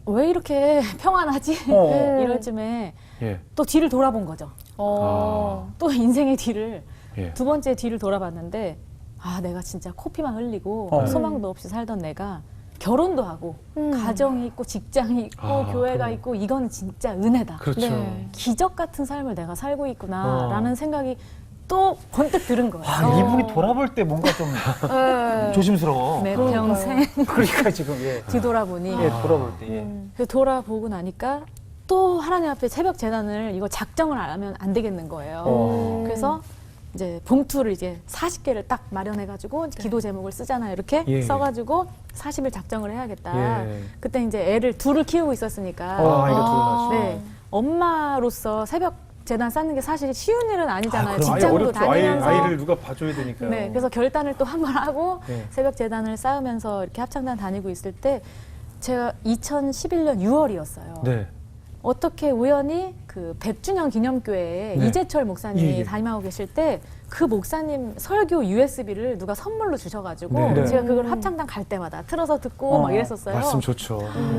왜 이렇게 평안하지? 이럴 쯤에 예. 또 뒤를 돌아본 거죠. 또 인생의 뒤를 예. 두 번째 뒤를 돌아봤는데 내가 진짜 코피만 흘리고 소망도 없이 살던 내가 결혼도 하고 가정이 있고 직장이 있고 교회가 그럼. 있고 이건 진짜 은혜다. 그렇죠. 네. 기적 같은 삶을 내가 살고 있구나라는 생각이 또 번뜩 들은 거예요. 아, 이분이 돌아볼 때 뭔가 좀 네. 조심스러워. 내 그러니까요. 평생 그러니까 지금 예. 뒤돌아보니 예, 돌아볼 때. 예. 그 돌아보고 나니까 또 하나님 앞에 새벽 재단을 이거 작정을 안 하면 안 되겠는 거예요. 그래서 이제 봉투를 이제 40개를 딱 마련해가지고 기도 제목을 쓰잖아요. 이렇게 예. 써가지고 40일 작정을 해야겠다. 예. 그때 이제 애를 둘을 키우고 있었으니까 아이가 둘 낳으시고. 네, 엄마로서 새벽 재단 쌓는 게 사실 쉬운 일은 아니잖아요. 그럼 아예 직장도 어렵죠. 다니면서. 아이를 누가 봐줘야 되니까요. 네, 그래서 결단을 또 한 번 하고 네. 새벽 재단을 쌓으면서 이렇게 합창단 다니고 있을 때 제가 2011년 6월이었어요. 네. 어떻게 우연히 그 100주년 기념교회에 네. 이재철 목사님이 예, 예. 담임하고 계실 때 그 목사님 설교 USB를 누가 선물로 주셔가지고 네. 제가 그걸 합창단 갈 때마다 틀어서 듣고 막 이랬었어요. 말씀 좋죠.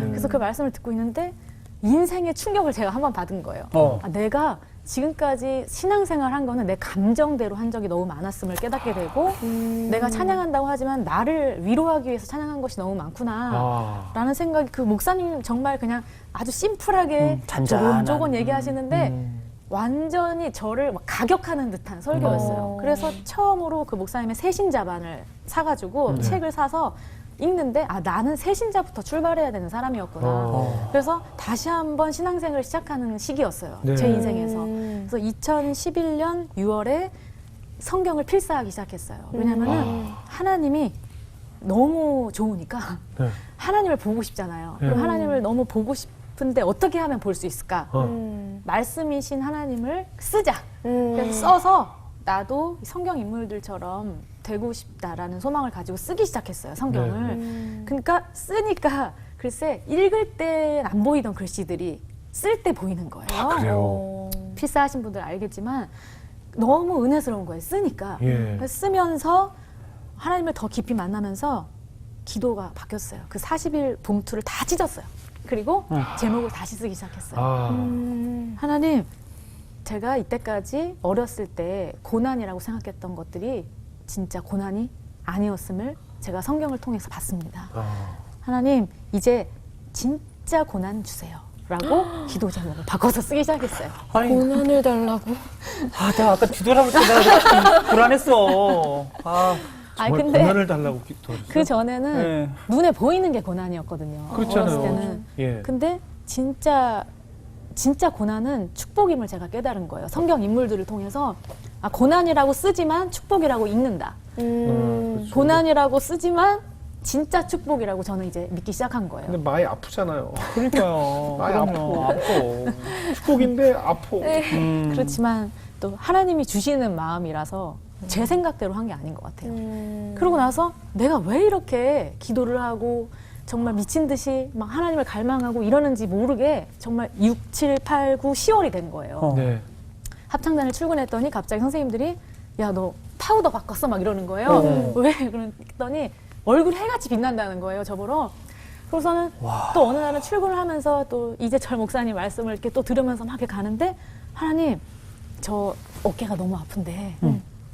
그래서 그 말씀을 듣고 있는데 인생의 충격을 제가 한 번 받은 거예요. 어. 아, 내가 지금까지 신앙생활 한 거는 내 감정대로 한 적이 너무 많았음을 깨닫게 되고 내가 찬양한다고 하지만 나를 위로하기 위해서 찬양한 것이 너무 많구나 아. 라는 생각이 그 목사님 정말 그냥 아주 심플하게 잔잔한. 조곤조곤 얘기하시는데 완전히 저를 막 가격하는 듯한 설교였어요. 그래서 처음으로 그 목사님의 새신자반을 사가지고 책을 사서 읽는데 아 나는 새신자부터 출발해야 되는 사람이었구나. 그래서 다시 한번 신앙생활을 시작하는 시기였어요. 네. 제 인생에서. 그래서 2011년 6월에 성경을 필사하기 시작했어요. 왜냐면은 하나님이 너무 좋으니까 네. 하나님을 보고 싶잖아요. 네. 그럼 하나님을 너무 보고 싶은데 어떻게 하면 볼 수 있을까? 말씀이신 하나님을 쓰자. 그래서 써서 나도 성경 인물들처럼 되고 싶다라는 소망을 가지고 쓰기 시작했어요. 성경을. 그러니까 쓰니까 글쎄 읽을 때 안 보이던 글씨들이 쓸 때 보이는 거예요. 그래요? 필사하신 분들 알겠지만 너무 은혜스러운 거예요. 쓰니까. 예. 그래서 쓰면서 하나님을 더 깊이 만나면서 기도가 바뀌었어요. 그 40일 봉투를 다 찢었어요. 그리고 제목을 다시 쓰기 시작했어요. 아. 하나님, 제가 이때까지 어렸을 때 고난이라고 생각했던 것들이 진짜 고난이 아니었음을 제가 성경을 통해서 봤습니다. 아. 하나님, 이제 진짜 고난 주세요. 라고 기도 제목을 바꿔서 쓰기 시작했어요. 아니, 고난을 달라고. 아, 내가 아까 뒤돌아볼 때 내가 좀 불안했어. 아, 아니, 정말 근데 고난을 달라고 기도하셨어요? 그 전에는 네. 눈에 보이는 게 고난이었거든요. 그렇잖아요. 어렸을 때는. 예. 근데 진짜 고난은 축복임을 제가 깨달은 거예요. 성경 인물들을 통해서 아, 고난이라고 쓰지만 축복이라고 읽는다. 그렇죠. 고난이라고 쓰지만 진짜 축복이라고 저는 이제 믿기 시작한 거예요. 근데 많이 아프잖아요. 그러니까요. 많이 그럼요. 아파. 축복인데 아파. 그렇지만 또 하나님이 주시는 마음이라서 제 생각대로 한 게 아닌 것 같아요. 그러고 나서 내가 왜 이렇게 기도를 하고 정말 미친 듯이 막 하나님을 갈망하고 이러는지 모르게 정말 6, 7, 8, 9, 10월이 된 거예요. 네. 합창단을 출근했더니 갑자기 선생님들이 야, 너 파우더 바꿨어? 막 이러는 거예요. 왜? 그랬더니 얼굴이 해같이 빛난다는 거예요, 저보러. 그래서는 또 어느 날은 출근을 하면서 또 이재철 목사님 말씀을 이렇게 또 들으면서 막 이렇게 가는데 하나님, 저 어깨가 너무 아픈데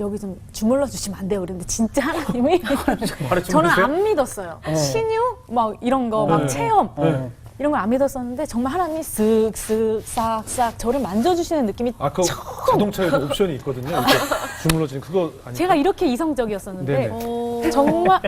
여기 좀 주물러 주시면 안 돼요? 그랬는데 진짜 하나님이 저는 안 믿었어요. 신유? 막 이런 거, 막 네. 체험. 네. 이런 걸 안 믿었었는데 정말 하나님이 쓱쓱 싹싹 저를 만져주시는 느낌이 아, 그 자동차에도 옵션이 있거든요. 이렇게 주물러지는 그거 아니에요? 제가 이렇게 이성적이었었는데 네네. 정말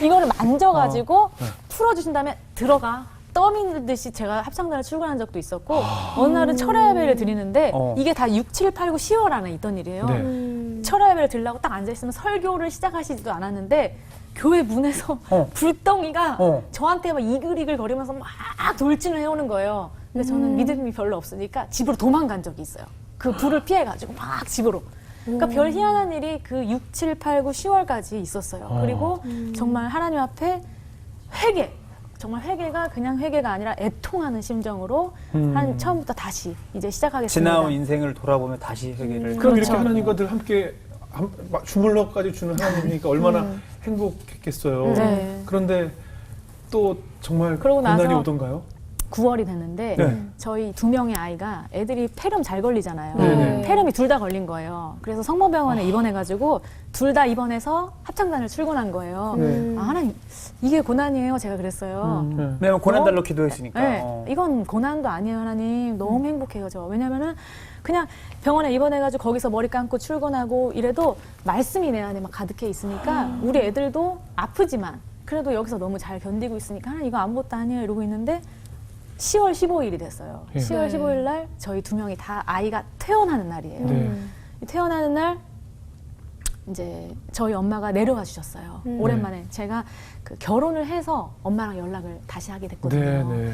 이거를 만져가지고 풀어주신 다음에 들어가 떠미듯이 제가 합창단을 출근한 적도 있었고 어느 날은 철야 예배를 드리는데 이게 다 6, 7, 8, 9, 10월 안에 있던 일이에요. 네. 철야 예배를 드리려고 딱 앉아있으면 설교를 시작하시지도 않았는데 교회 문에서 불덩이가 저한테 막 이글이글 거리면서 막 돌진을 해오는 거예요. 근데 저는 믿음이 별로 없으니까 집으로 도망간 적이 있어요. 그 불을 피해가지고 막 집으로. 그러니까 별 희한한 일이 그 6, 7, 8, 9, 10월까지 있었어요. 그리고 정말 하나님 앞에 회개. 정말 회개가 그냥 회개가 아니라 애통하는 심정으로 한 처음부터 다시 이제 시작하겠습니다. 지나온 인생을 돌아보면 다시 회개를. 그럼 그렇죠. 이렇게 하나님과 늘 함께 주물러까지 주는 하나님이니까 얼마나 행복했겠어요. 네. 그런데 또 정말 그러고 고난이 나서 오던가요? 9월이 됐는데 네. 저희 2명의 아이가 애들이 폐렴 잘 걸리잖아요. 네네. 폐렴이 둘 다 걸린 거예요. 그래서 성모병원에 입원해가지고 둘 다 입원해서 합창단을 출근한 거예요. 네. 아, 하나님 이게 고난이에요. 제가 그랬어요. 네. 왜냐면 고난달로 기도했으니까. 네, 이건 고난도 아니에요, 하나님. 너무 행복해요, 저. 왜냐면은 그냥 병원에 입원해가지고 거기서 머리 감고 출근하고 이래도 말씀이 내 안에 막 가득해 있으니까 우리 애들도 아프지만 그래도 여기서 너무 잘 견디고 있으니까 하나님 이거 아무것도 아니에요 이러고 있는데 10월 15일이 됐어요. 예. 10월 네. 15일 날 저희 2명이 다 아이가 태어나는 날이에요. 네. 이 태어나는 날 이제 저희 엄마가 내려와 주셨어요. 오랜만에 제가 그 결혼을 해서 엄마랑 연락을 다시 하게 됐거든요. 네, 네.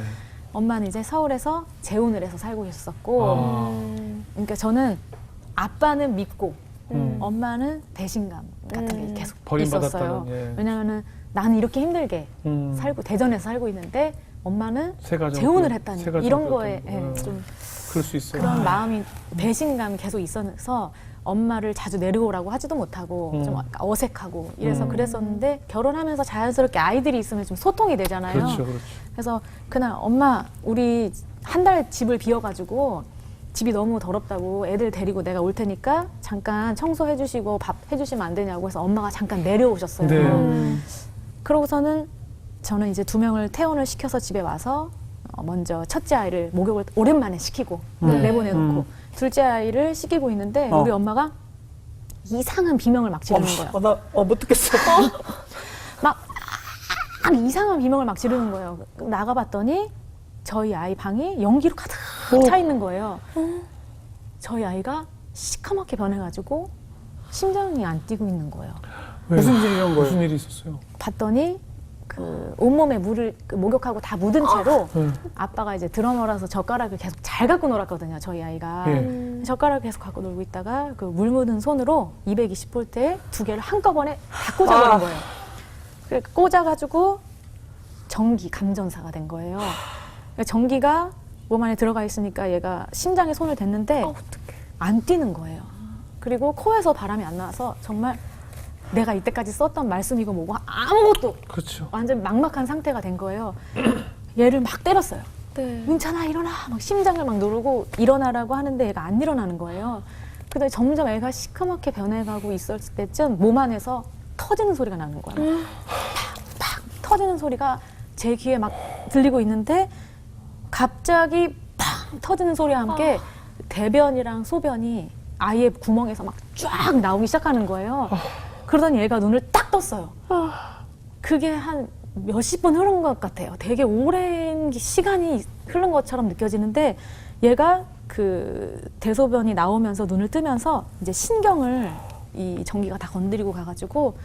엄마는 이제 서울에서 재혼을 해서 살고 계셨었고 아. 그러니까 저는 아빠는 믿고 음. 엄마는 배신감 같은 게 계속 버림받았다는, 있었어요. 예. 왜냐하면 나는 이렇게 힘들게 살고 대전에서 살고 있는데 엄마는 새 가정, 재혼을 했다니 새 가정 이런 어떤, 거에 예, 좀 그럴 수 있어요. 그런 마음이 배신감이 계속 있어서 엄마를 자주 내려오라고 하지도 못하고 좀 약간 어색하고 이래서 그랬었는데 결혼하면서 자연스럽게 아이들이 있으면 좀 소통이 되잖아요. 그렇죠, 그렇죠. 그래서 그날 엄마 우리 한 달 집을 비워가지고 집이 너무 더럽다고 애들 데리고 내가 올 테니까 잠깐 청소해 주시고 밥 해주시면 안 되냐고 해서 엄마가 잠깐 내려오셨어요. 네. 그러고서는 저는 이제 2명을 퇴원을 시켜서 집에 와서 먼저 첫째 아이를 목욕을 오랜만에 시키고 내보내놓고 둘째 아이를 시키고 있는데 우리 엄마가 이상한 비명을 막 지르는 거예요. 나 못 듣겠어. 막 이상한 비명을 막 지르는 거예요. 나가봤더니 저희 아이 방이 연기로 가득 차 있는 거예요. 저희 아이가 시커멓게 변해가지고 심장이 안 뛰고 있는 거예요. 왜요? 무슨 일이 이런 거예요? 무슨 일이 있었어요? 봤더니 그 온몸에 물을 그 목욕하고 다 묻은 채로 네. 아빠가 이제 드러머라서 젓가락을 계속 잘 갖고 놀았거든요. 저희 아이가 예. 젓가락을 계속 갖고 놀고 있다가 그 물 묻은 손으로 220볼트에 2개를 한꺼번에 다 꽂아버린 거예요. 그래 꽂아가지고 전기 감전사가 된 거예요. 그러니까 전기가 몸 안에 들어가 있으니까 얘가 심장에 손을 댔는데 안 뛰는 거예요. 그리고 코에서 바람이 안 나와서 정말 내가 이때까지 썼던 말씀이고 뭐고 아무것도 그렇죠. 완전 막막한 상태가 된 거예요. 얘를 막 때렸어요. 네. 은찬아 일어나 막 심장을 막 누르고 일어나라고 하는데 얘가 안 일어나는 거예요. 근데 점점 애가 시커멓게 변해가고 있었을 때쯤 몸 안에서 터지는 소리가 나는 거예요. 팍팍 터지는 소리가 제 귀에 막 들리고 있는데 갑자기 팍 터지는 소리와 함께 대변이랑 소변이 아이의 구멍에서 막 쫙 나오기 시작하는 거예요. 그러더니 얘가 눈을 딱 떴어요. 그게 한 몇십 분 흐른 것 같아요. 되게 오랜 시간이 흐른 것처럼 느껴지는데 얘가 그 대소변이 나오면서 눈을 뜨면서 이제 신경을 이 전기가 다 건드리고 가가지고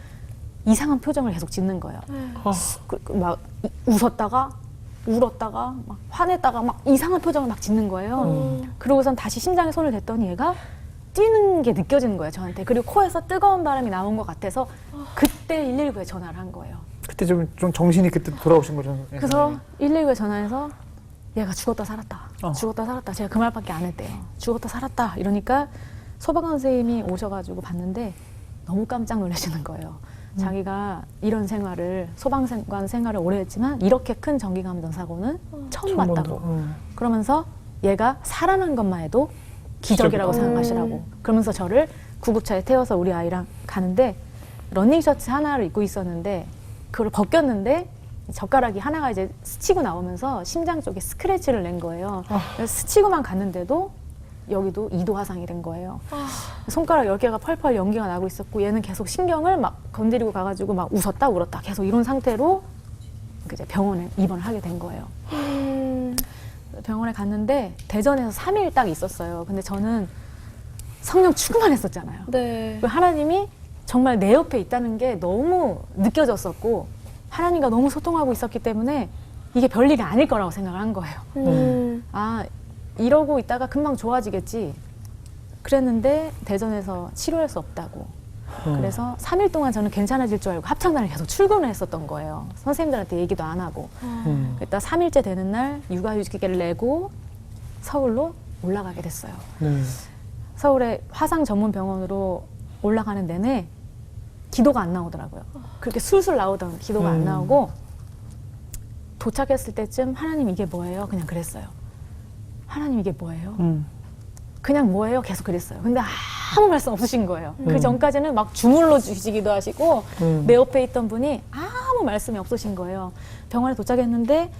이상한 표정을 계속 짓는 거예요. 막 웃었다가 울었다가 막 화냈다가 막 이상한 표정을 막 짓는 거예요. 그러고선 다시 심장에 손을 댔더니 얘가 뛰는 게 느껴지는 거예요, 저한테. 그리고 코에서 뜨거운 바람이 나온 것 같아서 그때 119에 전화를 한 거예요. 그때 좀 정신이 그때 돌아오신 거죠. 그래서 119에 전화해서 얘가 죽었다 살았다. 어. 죽었다 살았다. 제가 그 말밖에 안 했대요. 죽었다 살았다. 이러니까 소방관 선생님이 오셔가지고 봤는데 너무 깜짝 놀라시는 거예요. 자기가 이런 생활을 소방관 생활을 오래 했지만 이렇게 큰 전기감전 사고는 처음 봤다고. 그러면서 얘가 살아난 것만 해도 기적이라고 생각하시라고. 그러면서 저를 구급차에 태워서 우리 아이랑 가는데 러닝 셔츠 하나를 입고 있었는데 그걸 벗겼는데 젓가락이 하나가 이제 스치고 나오면서 심장 쪽에 스크래치를 낸 거예요. 그래서 스치고만 갔는데도 여기도 2도 화상이 된 거예요. 손가락 10개가 펄펄 연기가 나고 있었고 얘는 계속 신경을 막 건드리고 가가지고 막 웃었다 울었다 계속 이런 상태로 이제 병원에 입원을 하게 된 거예요. 병원에 갔는데 대전에서 3일 딱 있었어요. 근데 저는 성령 충만 했었잖아요. 네. 하나님이 정말 내 옆에 있다는 게 너무 느껴졌었고 하나님과 너무 소통하고 있었기 때문에 이게 별일이 아닐 거라고 생각을 한 거예요. 아 이러고 있다가 금방 좋아지겠지 그랬는데 대전에서 치료할 수 없다고 그래서 3일 동안 저는 괜찮아질 줄 알고 합창단을 계속 출근을 했었던 거예요. 선생님들한테 얘기도 안 하고 그랬다 3일째 되는 날 육아휴직계를 내고 서울로 올라가게 됐어요. 네. 서울의 화상 전문 병원으로 올라가는 내내 기도가 안 나오더라고요. 그렇게 술술 나오던 기도가 안 나오고 도착했을 때쯤 하나님 이게 뭐예요? 그냥 그랬어요. 하나님 이게 뭐예요? 그냥 뭐예요? 계속 그랬어요. 근데 아무 말씀 없으신 거예요. 그 전까지는 막 주물러 주시기도 하시고 내 옆에 있던 분이 아무 말씀이 없으신 거예요. 병원에 도착했는데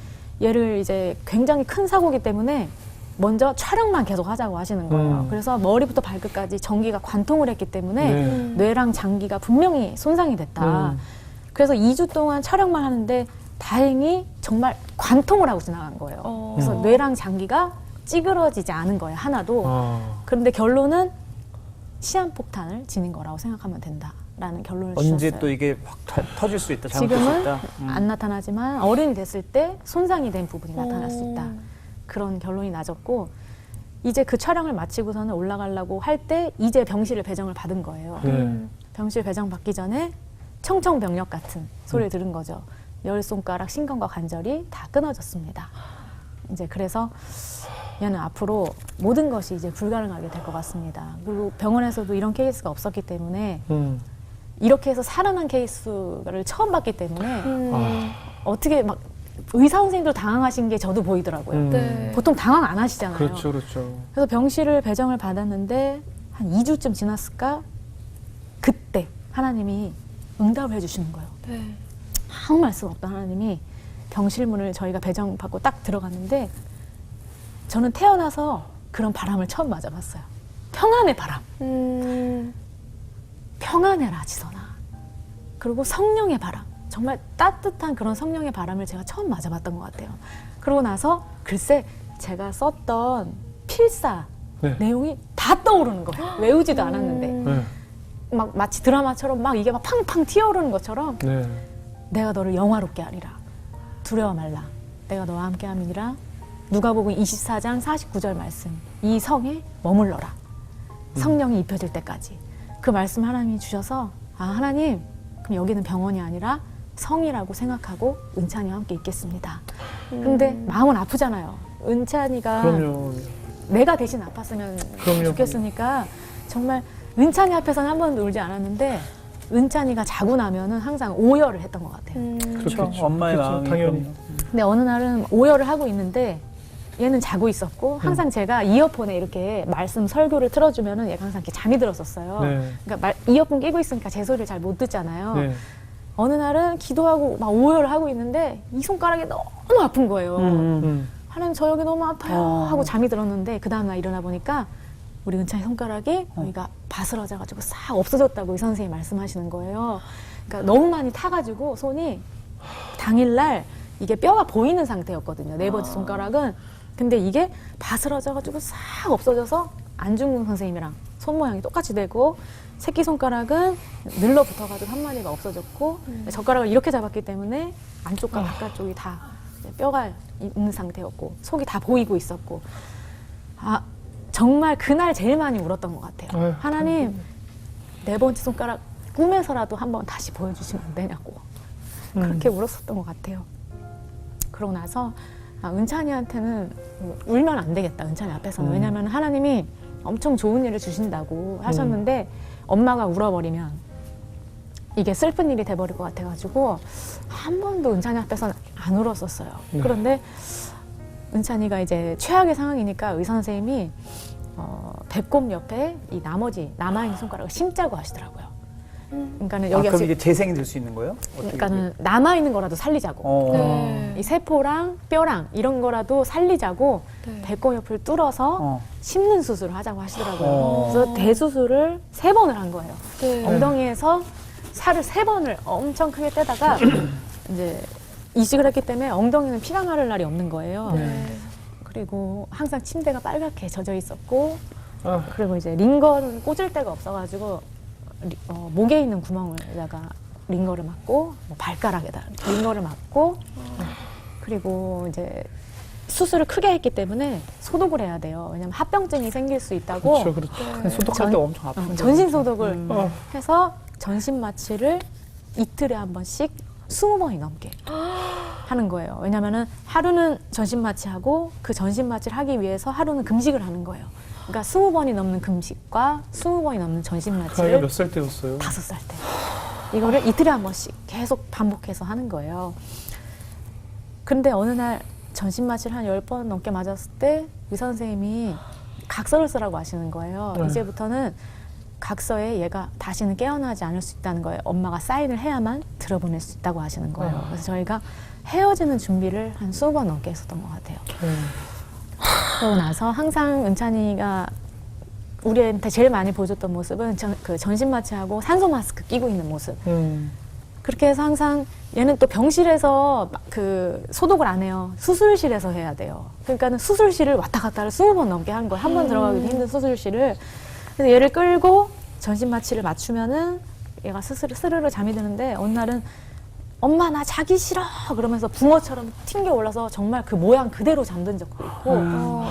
얘를 이제 굉장히 큰 사고기 때문에 먼저 촬영만 계속 하자고 하시는 거예요. 그래서 머리부터 발끝까지 전기가 관통을 했기 때문에 네. 뇌랑 장기가 분명히 손상이 됐다. 그래서 2주 동안 촬영만 하는데 다행히 정말 관통을 하고 지나간 거예요. 그래서 뇌랑 장기가 찌그러지지 않은 거예요. 하나도. 그런데 결론은 시한폭탄을 지닌 거라고 생각하면 된다라는 결론을 언제 주셨어요. 또 이게 확 터질 수 있다, 잘못될 수 지금은 있다. 안 나타나지만 어른이 됐을 때 손상이 된 부분이 나타날 수 있다. 그런 결론이 나졌고 이제 그 촬영을 마치고서는 올라가려고 할 때 이제 병실을 배정을 받은 거예요. 네. 병실 배정 받기 전에 청청병력 같은 소리를 들은 거죠. 열 손가락 신경과 관절이 다 끊어졌습니다. 이제 그래서 얘는 앞으로 모든 것이 이제 불가능하게 될 것 같습니다. 그리고 병원에서도 이런 케이스가 없었기 때문에 이렇게 해서 살아난 케이스를 처음 봤기 때문에 어떻게 막 의사 선생님도 당황하신 게 저도 보이더라고요. 네. 보통 당황 안 하시잖아요. 그렇죠, 그렇죠. 그래서 병실을 배정을 받았는데 한 2주쯤 지났을까? 그때 하나님이 응답을 해주시는 거예요. 네. 아무 말씀 없던 하나님이 병실 문을 저희가 배정받고 딱 들어갔는데 저는 태어나서 그런 바람을 처음 맞아봤어요. 평안의 바람. 평안해라 지선아. 그리고 성령의 바람. 정말 따뜻한 그런 성령의 바람을 제가 처음 맞아봤던 것 같아요. 그러고 나서 글쎄 제가 썼던 필사 네. 내용이 다 떠오르는 거예요. 외우지도 않았는데. 네. 막 마치 드라마처럼 막 이게 막 팡팡 튀어오르는 것처럼 네. 내가 너를 영화롭게 하리라. 두려워 말라. 내가 너와 함께 함이니라. 누가복음 24장 49절 말씀. 이 성에 머물러라. 성령이 입혀질 때까지. 그 말씀 하나님이 주셔서 아 하나님 그럼 여기는 병원이 아니라 성이라고 생각하고 은찬이와 함께 있겠습니다. 근데 마음은 아프잖아요. 은찬이가 그럼요. 내가 대신 아팠으면 그럼요. 좋겠으니까 정말 은찬이 앞에서는 한 번도 울지 않았는데 은찬이가 자고 나면은 항상 오열을 했던 것 같아요. 그렇죠. 엄마의 그렇죠. 마음이 당연히. 그럼요. 근데 어느 날은 오열을 하고 있는데 얘는 자고 있었고 항상 제가 이어폰에 이렇게 말씀 설교를 틀어주면은 얘가 항상 이렇게 잠이 들었었어요. 네. 그러니까 이어폰 끼고 있으니까 제 소리를 잘 못 듣잖아요. 네. 어느 날은 기도하고 막 오열을 하고 있는데 이 손가락이 너무 아픈 거예요. 하나님 저 여기 너무 아파요 하고 잠이 들었는데 그 다음날 일어나 보니까 우리 은찬이 손가락이 여기가 바스러져가지고 싹 없어졌다고 의사 선생님이 말씀하시는 거예요. 그러니까 너무 많이 타가지고 손이 당일날 이게 뼈가 보이는 상태였거든요. 네 번째 손가락은. 근데 이게 바스러져가지고 싹 없어져서 안중근 선생님이랑 손 모양이 똑같이 되고 새끼손가락은 늘러붙어가지고 한 마리가 없어졌고 젓가락을 이렇게 잡았기 때문에 안쪽과 바깥쪽이 다 뼈가 있는 상태였고 속이 다 보이고 있었고 아 정말 그날 제일 많이 울었던 것 같아요. 아유, 하나님 네 번째 손가락 꿈에서라도 한번 다시 보여주시면 안 되냐고 그렇게 울었었던 것 같아요. 그러고 나서 은찬이한테는 울면 안 되겠다. 은찬이 앞에서는. 왜냐하면 하나님이 엄청 좋은 일을 주신다고 하셨는데 엄마가 울어버리면 이게 슬픈 일이 돼버릴 것 같아가지고 한 번도 은찬이 앞에서는 안 울었었어요. 그런데 은찬이가 이제 최악의 상황이니까 의사 선생님이 배꼽 옆에 이 나머지 남아있는 손가락을 심자고 하시더라고요. 그러니까는 여기가 그럼 이게 재생이 될 수 있는 거예요? 어떻게 그러니까는 남아있는 거라도 살리자고. 네. 이 세포랑 뼈랑 이런 거라도 살리자고 네. 배꼽 옆을 뚫어서 심는 수술을 하자고 하시더라고요. 그래서 대수술을 3번을 한 거예요. 네. 엉덩이에서 살을 3번을 엄청 크게 떼다가 이제 이식을 했기 때문에 엉덩이는 피가 마를 날이 없는 거예요. 네. 그리고 항상 침대가 빨갛게 젖어 있었고 아. 그리고 이제 링거는 꽂을 데가 없어가지고 목에 있는 구멍에다가 링거를 맞고 발가락에다 링거를 맞고 그리고 이제 수술을 크게 했기 때문에 소독을 해야 돼요. 왜냐면 합병증이 생길 수 있다고 그렇죠, 그렇죠. 네. 소독할 때 엄청 아픈데. 전신 소독을 어. 해서 전신 마취를 이틀에 한 번씩 20번이 넘게 하는 거예요. 왜냐면은 하루는 전신 마취하고 그 전신 마취를 하기 위해서 하루는 금식을 하는 거예요. 그러니까 20번이 넘는 금식과 20번이 넘는 전신 아이가 마취를 몇 살 때였어요? 5살 때. 이거를 이틀에 한 번씩 계속 반복해서 하는 거예요. 근데 어느 날 전신 마취를 한 10번 넘게 맞았을 때 의사 선생님이 각서를 쓰라고 하시는 거예요. 이제부터는 각서에 얘가 다시는 깨어나지 않을 수 있다는 거예요. 엄마가 사인을 해야만 들어보낼 수 있다고 하시는 거예요. 그래서 저희가 헤어지는 준비를 한 20번 넘게 했었던 것 같아요. 그러고 나서 항상 은찬이가 우리한테 제일 많이 보여줬던 모습은 그 전신 마취하고 산소 마스크 끼고 있는 모습. 그렇게 해서 항상 얘는 또 병실에서 그 소독을 안 해요. 수술실에서 해야 돼요. 그러니까는 수술실을 왔다 갔다를 20번 넘게 한 거예요. 한 번 들어가기도 힘든 수술실을. 그래서 얘를 끌고 전신 마취를 맞추면은 얘가 스르르 잠이 드는데 어느 날은 엄마 나 자기 싫어 그러면서 붕어처럼 튕겨 올라서 정말 그 모양 그대로 잠든 적도 있고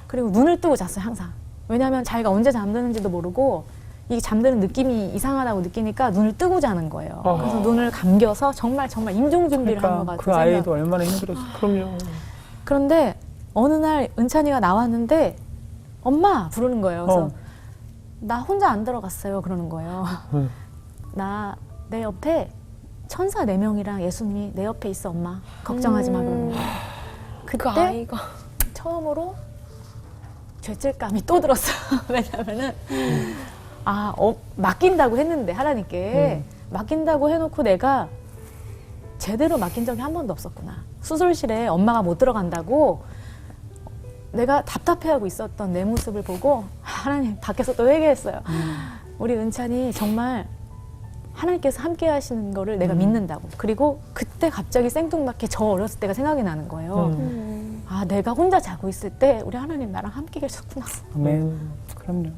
그리고 눈을 뜨고 잤어요 항상. 왜냐하면 자기가 언제 잠드는지도 모르고 이게 잠드는 느낌이 이상하다고 느끼니까 눈을 뜨고 자는 거예요. 그래서 눈을 감겨서 정말 임종 준비를 한 것 같아요. 그 아이도 얼마나 힘들었어. 그럼요. 그런데 어느 날 은찬이가 나왔는데 엄마 부르는 거예요. 그래서 나 혼자 안 들어갔어요. 그러는 거예요. 나 내 옆에 천사 4명이랑 예수님이 내 옆에 있어 엄마. 걱정하지 마 그러는 거예요. 그때 그 아이가 처음으로 죄책감이 또 들었어요. 왜냐면은 맡긴다고 했는데 하나님께 맡긴다고 해놓고 내가 제대로 맡긴 적이 한 번도 없었구나. 수술실에 엄마가 못 들어간다고 내가 답답해하고 있었던 내 모습을 보고 하나님 밖에서 또 회개했어요. 우리 은찬이 정말 하나님께서 함께 하시는 거를 내가 믿는다고. 그리고 그때 갑자기 생뚱맞게 저 어렸을 때가 생각이 나는 거예요. 내가 혼자 자고 있을 때 우리 하나님 나랑 함께 계셨구나. 아멘. 그럼요.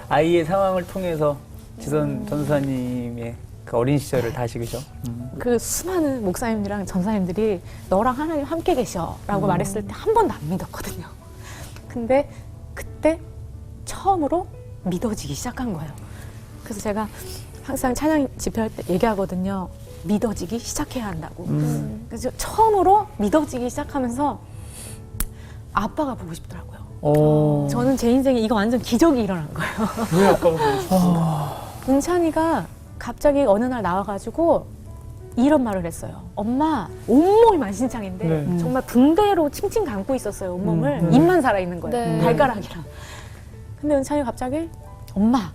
아이의 상황을 통해서 지선 전사님의 그 어린 시절을 다시 그죠? 그 수많은 목사님들이랑 전사님들이 너랑 하나님 함께 계셔라고 말했을 때 한 번도 안 믿었거든요. 근데 그때 처음으로 믿어지기 시작한 거예요. 그래서 제가 항상 찬양 집회할 때 얘기하거든요. 믿어지기 시작해야 한다고. 그래서 처음으로 믿어지기 시작하면서 아빠가 보고 싶더라고요. 저는 제 인생에 이거 완전 기적이 일어난 거예요. 왜 아빠가 보고 싶어? 은찬이가 갑자기 어느 날 나와가지고 이런 말을 했어요. 엄마 온몸이 만신창인데 네. 정말 붕대로 칭칭 감고 있었어요. 온몸을. 입만 살아있는 거예요. 네. 발가락이랑. 근데 은찬이가 갑자기 엄마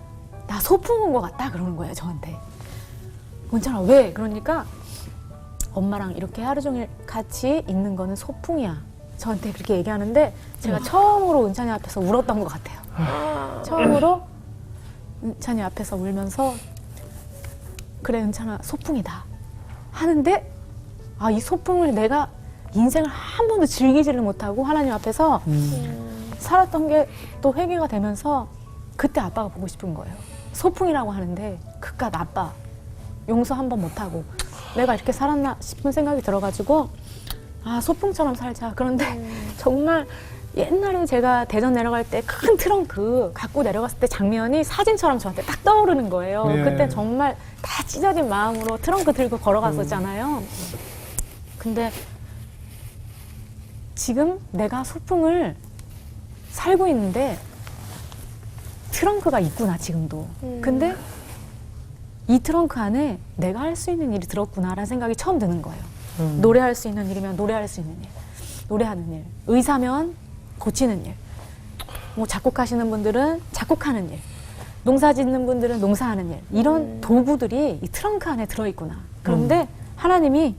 나 소풍 온 것 같다 그러는 거예요. 저한테. 은찬아 왜? 그러니까 엄마랑 이렇게 하루 종일 같이 있는 거는 소풍이야. 저한테 그렇게 얘기하는데 제가 처음으로 은찬이 앞에서 울었던 것 같아요. 처음으로 은찬이 앞에서 울면서 그래 은찬아 소풍이다 하는데 이 소풍을 내가 인생을 한 번도 즐기지를 못하고 하나님 앞에서 살았던 게 또 회개가 되면서 그때 아빠가 보고 싶은 거예요. 소풍이라고 하는데 그깟 아빠 용서 한 번 못하고 내가 이렇게 살았나 싶은 생각이 들어가지고 소풍처럼 살자. 그런데 정말 옛날에 제가 대전 내려갈 때 큰 트렁크 갖고 내려갔을 때 장면이 사진처럼 저한테 딱 떠오르는 거예요. 예. 그때 정말 다 찢어진 마음으로 트렁크 들고 걸어갔었잖아요. 근데 지금 내가 소풍을 살고 있는데 트렁크가 있구나 지금도. 근데 이 트렁크 안에 내가 할 수 있는 일이 들었구나라는 생각이 처음 드는 거예요. 노래할 수 있는 일이면 노래할 수 있는 일, 노래하는 일, 의사면 고치는 일, 뭐 작곡하시는 분들은 작곡하는 일, 농사 짓는 분들은 농사하는 일, 이런 도구들이 이 트렁크 안에 들어있구나. 그런데 하나님이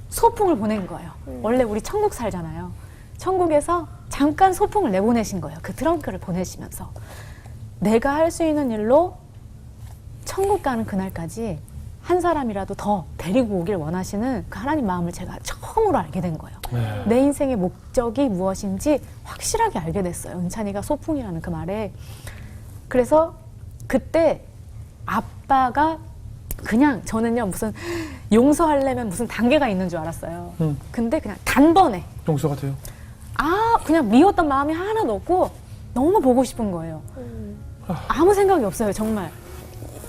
소풍을 보낸 거예요. 원래 우리 천국 살잖아요. 천국에서 잠깐 소풍을 내보내신 거예요. 그 트렁크를 보내시면서 내가 할 수 있는 일로 천국 가는 그날까지 한 사람이라도 더 데리고 오길 원하시는 그 하나님 마음을 제가 처음으로 알게 된 거예요. 내 인생의 목적이 무엇인지 확실하게 알게 됐어요. 은찬이가 소풍이라는 그 말에. 그래서 그때 아빠가 그냥 저는요 무슨 용서하려면 무슨 단계가 있는 줄 알았어요. 근데 그냥 단번에 용서가 돼요. 그냥 미웠던 마음이 하나도 없고 너무 보고 싶은 거예요. 아무 생각이 없어요 정말.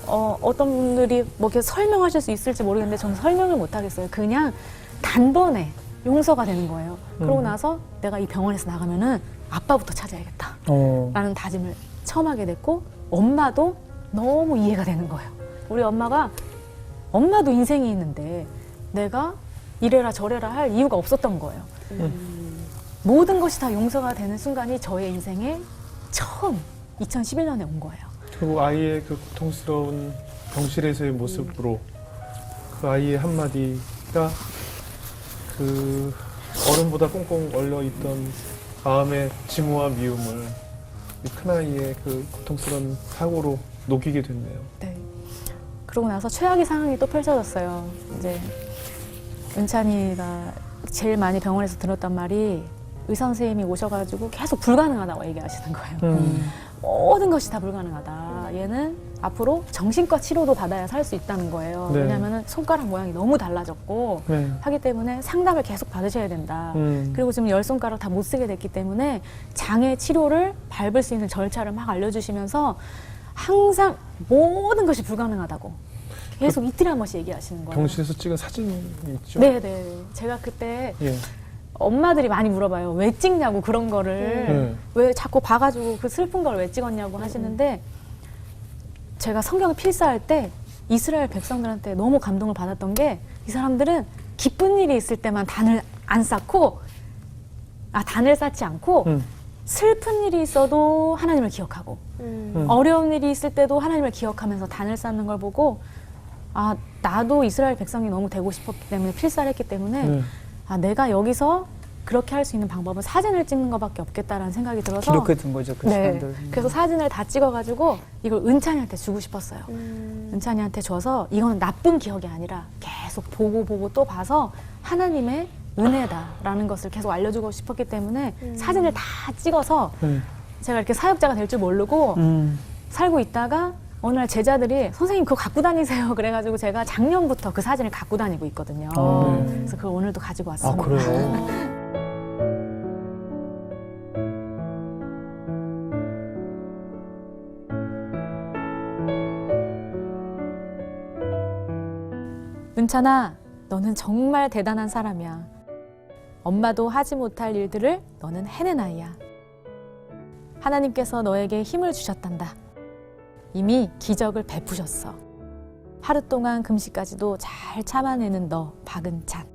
어떤 분들이 뭐 이렇게 설명하실 수 있을지 모르겠는데 저는 설명을 못 하겠어요. 그냥 단번에 용서가 되는 거예요. 그러고 나서 내가 이 병원에서 나가면은 아빠부터 찾아야겠다 라는 다짐을 처음 하게 됐고 엄마도 너무 이해가 되는 거예요. 우리 엄마가 엄마도 인생이 있는데 내가 이래라 저래라 할 이유가 없었던 거예요. 모든 것이 다 용서가 되는 순간이 저의 인생에 처음 2011년에 온 거예요. 결국 아이의 그 고통스러운 병실에서의 모습으로 그 아이의 한마디가 그 얼음보다 꽁꽁 얼려있던 마음의 증오와 미움을 이 큰아이의 그 고통스러운 사고로 녹이게 됐네요. 네. 그러고 나서 최악의 상황이 또 펼쳐졌어요. 이제 은찬이가 제일 많이 병원에서 들었단 말이 의사 선생님이 오셔가지고 계속 불가능하다고 얘기하시는 거예요. 모든 것이 다 불가능하다. 얘는 앞으로 정신과 치료도 받아야 살 수 있다는 거예요. 네. 왜냐하면 손가락 모양이 너무 달라졌고 네. 하기 때문에 상담을 계속 받으셔야 된다. 그리고 지금 10손가락 다 못 쓰게 됐기 때문에 장애 치료를 밟을 수 있는 절차를 막 알려주시면서 항상 모든 것이 불가능하다고 계속 이틀에 한 번씩 얘기하시는 거예요. 병실에서 찍은 사진이 있죠? 네네. 제가 그때 예. 엄마들이 많이 물어봐요. 왜 찍냐고 그런 거를. 네. 왜 자꾸 봐가지고 그 슬픈 걸 왜 찍었냐고 하시는데 제가 성경을 필사할 때 이스라엘 백성들한테 너무 감동을 받았던 게 이 사람들은 기쁜 일이 있을 때만 단을 쌓지 않고 슬픈 일이 있어도 하나님을 기억하고 어려운 일이 있을 때도 하나님을 기억하면서 단을 쌓는 걸 보고 아 나도 이스라엘 백성이 너무 되고 싶었기 때문에 필사를 했기 때문에 아 내가 여기서 그렇게 할 수 있는 방법은 사진을 찍는 것밖에 없겠다라는 생각이 들어서 기록해 둔 거죠, 그 네. 시간들. 그래서 사진을 다 찍어가지고 이걸 은찬이한테 주고 싶었어요. 은찬이한테 줘서 이거는 나쁜 기억이 아니라 계속 보고 또 봐서 하나님의 은혜다라는 것을 계속 알려주고 싶었기 때문에 사진을 다 찍어서 제가 이렇게 사역자가 될 줄 모르고 살고 있다가 어느 날 제자들이 선생님 그거 갖고 다니세요. 그래가지고 제가 작년부터 그 사진을 갖고 다니고 있거든요. 그래서 그걸 오늘도 가지고 왔습니다. 아, 그래요? 은찬아, 너는 정말 대단한 사람이야. 엄마도 하지 못할 일들을 너는 해낸 아이야. 하나님께서 너에게 힘을 주셨단다. 이미 기적을 베푸셨어. 하루 동안 금식까지도 잘 참아내는 너, 박은찬.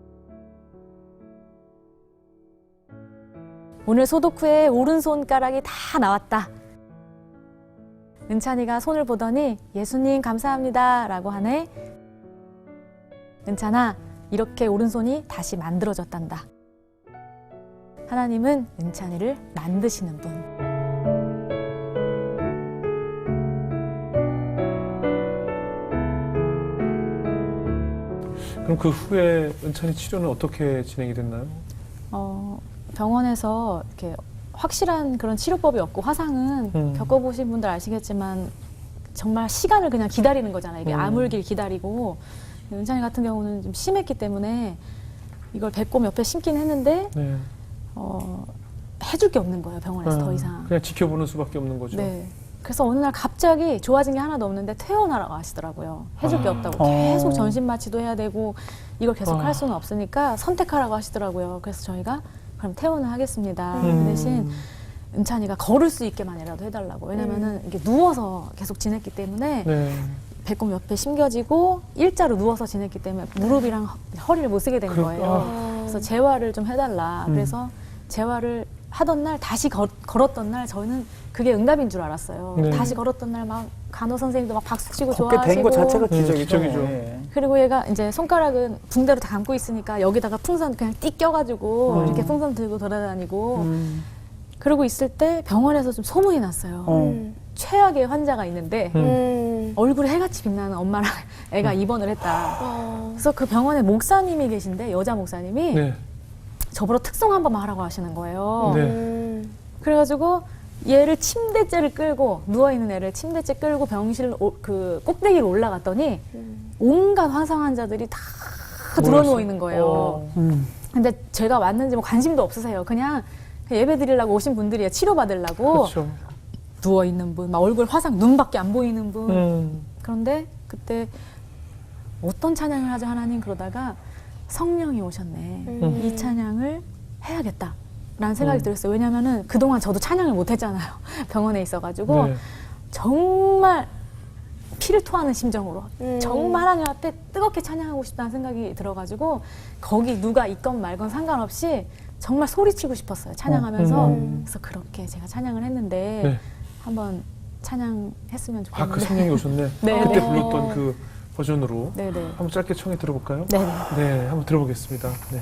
오늘 소독 후에 오른손가락이 다 나왔다. 은찬이가 손을 보더니 예수님 감사합니다 라고 하네. 은찬아, 이렇게 오른손이 다시 만들어졌단다. 하나님은 은찬이를 만드시는 분. 그럼 그 후에 은찬이 치료는 어떻게 진행이 됐나요? 병원에서 이렇게 확실한 그런 치료법이 없고 화상은 겪어보신 분들 아시겠지만 정말 시간을 그냥 기다리는 거잖아요. 이게 아물길 기다리고 은찬이 같은 경우는 좀 심했기 때문에 이걸 배꼽 옆에 심긴 했는데 네. 해줄 게 없는 거예요. 병원에서 더 이상. 그냥 지켜보는 수밖에 없는 거죠. 네. 그래서 어느 날 갑자기 좋아진 게 하나도 없는데 퇴원하라고 하시더라고요. 해줄 게 없다고. 계속 전신 마취도 해야 되고 이걸 계속 할 수는 없으니까 선택하라고 하시더라고요. 그래서 저희가 그럼 퇴원을 하겠습니다. 그 대신 은찬이가 걸을 수 있게만이라도 해달라고. 왜냐면은 이게 누워서 계속 지냈기 때문에 네. 배꼽 옆에 심겨지고 일자로 누워서 지냈기 때문에 무릎이랑 허리를 못 쓰게 된 거예요. 그래서 재활을 좀 해달라. 그래서 재활을 하던 날 다시 걸었던 날 저희는 그게 응답인 줄 알았어요. 네. 다시 걸었던 날 막 간호 선생님도 막 박수 치고 걷게 된 좋아하시고 것 자체가 기적이죠. 기적이죠. 네. 그리고 얘가 이제 손가락은 붕대로 다 감고 있으니까 여기다가 풍선 그냥 띡 껴가지고 이렇게 풍선 들고 돌아다니고 그러고 있을 때 병원에서 좀 소문이 났어요. 최악의 환자가 있는데 얼굴에 해같이 빛나는 엄마랑 애가 입원을 했다. 그래서 그 병원에 목사님이 계신데 여자 목사님이 네. 저보러 특송 한 번만 하라고 하시는 거예요. 네. 그래가지고 얘를 침대째를 끌고 누워있는 애를 침대째 끌고 병실 그 꼭대기로 올라갔더니 온갖 화상 환자들이 다 들어누워 있는 거예요. 근데 제가 왔는지 뭐 관심도 없으세요. 그냥 예배 드리려고 오신 분들이에요. 치료받으려고. 그렇죠. 누워있는 분, 막 얼굴 화상, 눈밖에 안 보이는 분. 그런데 그때 어떤 찬양을 하죠 하나님 그러다가 성령이 오셨네. 이 찬양을 해야겠다. 라는 생각이 들었어요. 왜냐면은 그동안 저도 찬양을 못 했잖아요. 병원에 있어가지고. 네. 정말 피를 토하는 심정으로 정말 하나님 앞에 뜨겁게 찬양하고 싶다는 생각이 들어가지고 거기 누가 있건 말건 상관없이 정말 소리치고 싶었어요. 찬양하면서. 그래서 그렇게 제가 찬양을 했는데 네. 한번 찬양했으면 아, 그 좋겠는데. 성령이 오셨네. 네, 그때 네. 불렀던 그 버전으로 네네. 한번 짧게 청해 들어볼까요? 네. 네, 한번 들어보겠습니다. 네.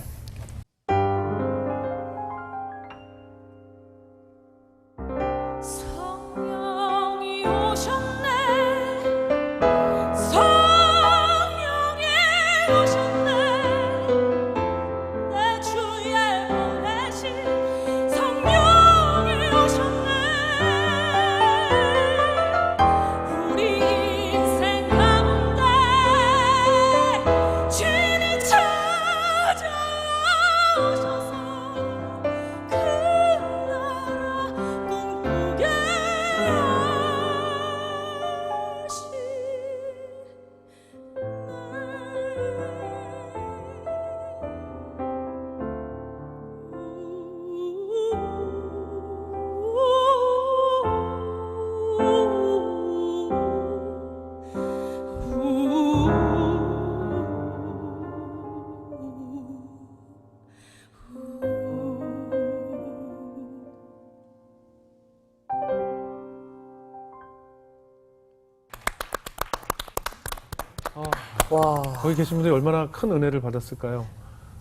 성령이 오셨네 성령이 오셨네 내 주의 보내신 성령이 오셨네 우리 인생 가운데 주님 찾아오셔서 그 나라 꿈꾸게 와. 거기 계신 분들이 얼마나 큰 은혜를 받았을까요?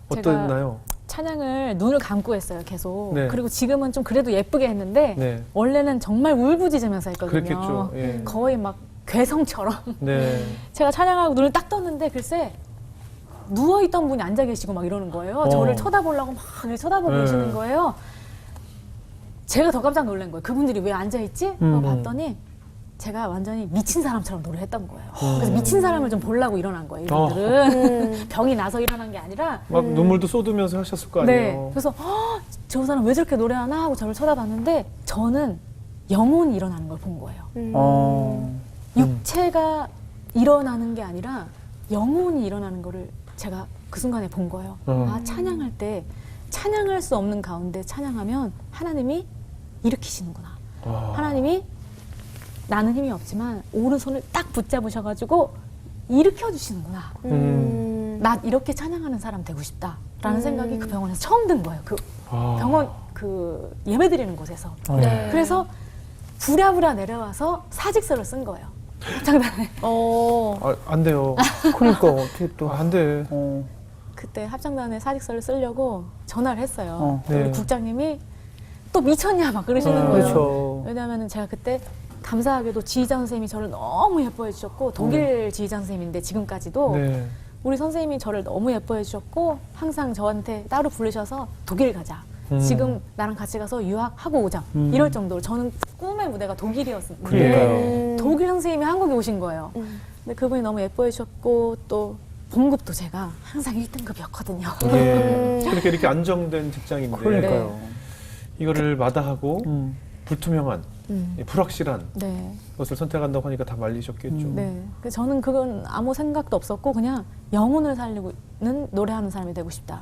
제가- 어땠나요? 찬양을 눈을 감고 했어요, 계속. 네. 그리고 지금은 좀 그래도 예쁘게 했는데 네. 원래는 정말 울부짖으면서 했거든요. 그랬겠죠. 예. 거의 막 괴성처럼. 네. 제가 찬양하고 눈을 딱 떴는데 글쎄 누워있던 분이 앉아 계시고 막 이러는 거예요. 어. 저를 쳐다보려고 막 이렇게 쳐다보고 네. 계시는 거예요. 제가 더 깜짝 놀란 거예요. 그분들이 왜 앉아있지? 봤더니 제가 완전히 미친 사람처럼 노래를 했던 거예요. 그래서 미친 사람을 좀 보려고 일어난 거예요. 이분들은 병이 나서 일어난 게 아니라 막 눈물도 쏟으면서 하셨을 거 네. 아니에요. 그래서 저 사람 왜 저렇게 노래하나 하고 저를 쳐다봤는데 저는 영혼이 일어나는 걸 본 거예요. 육체가 일어나는 게 아니라 영혼이 일어나는 거를 제가 그 순간에 본 거예요. 아, 찬양할 때 찬양할 수 없는 가운데 찬양하면 하나님이 일으키시는구나. 하나님이 나는 힘이 없지만 오른손을 딱 붙잡으셔가지고 일으켜 주시는구나. 나 이렇게 찬양하는 사람 되고 싶다라는 생각이 그 병원에서 처음 든 거예요. 그 아. 병원 그 예배드리는 곳에서. 네. 그래서 부랴부랴 내려와서 사직서를 쓴 거예요. 합창단에. 아, 안 돼요. 그러니까 어떻게 또. 안 돼. 그때 합창단에 사직서를 쓰려고 전화를 했어요. 네. 우리 국장님이 또 미쳤냐 막 그러시는 거예요. 그렇죠. 왜냐하면 제가 그때 감사하게도 지휘자 선생님이 저를 너무 예뻐해 주셨고 독일 지휘자 선생님인데 지금까지도 네. 우리 선생님이 저를 너무 예뻐해 주셨고 항상 저한테 따로 부르셔서 독일 가자. 지금 나랑 같이 가서 유학하고 오자. 이럴 정도로 저는 꿈의 무대가 독일이었는데 그러니까요. 독일 선생님이 한국에 오신 거예요. 근데 그분이 너무 예뻐해 주셨고 또 봉급도 제가 항상 1등급이었거든요. 예. 그렇게 이렇게 안정된 직장인데 그러니까요. 이거를 마다하고 불투명한 불확실한 네. 것을 선택한다고 하니까 다 말리셨겠죠. 네. 그래서 저는 그건 아무 생각도 없었고 그냥 영혼을 살리고 있는 노래하는 사람이 되고 싶다.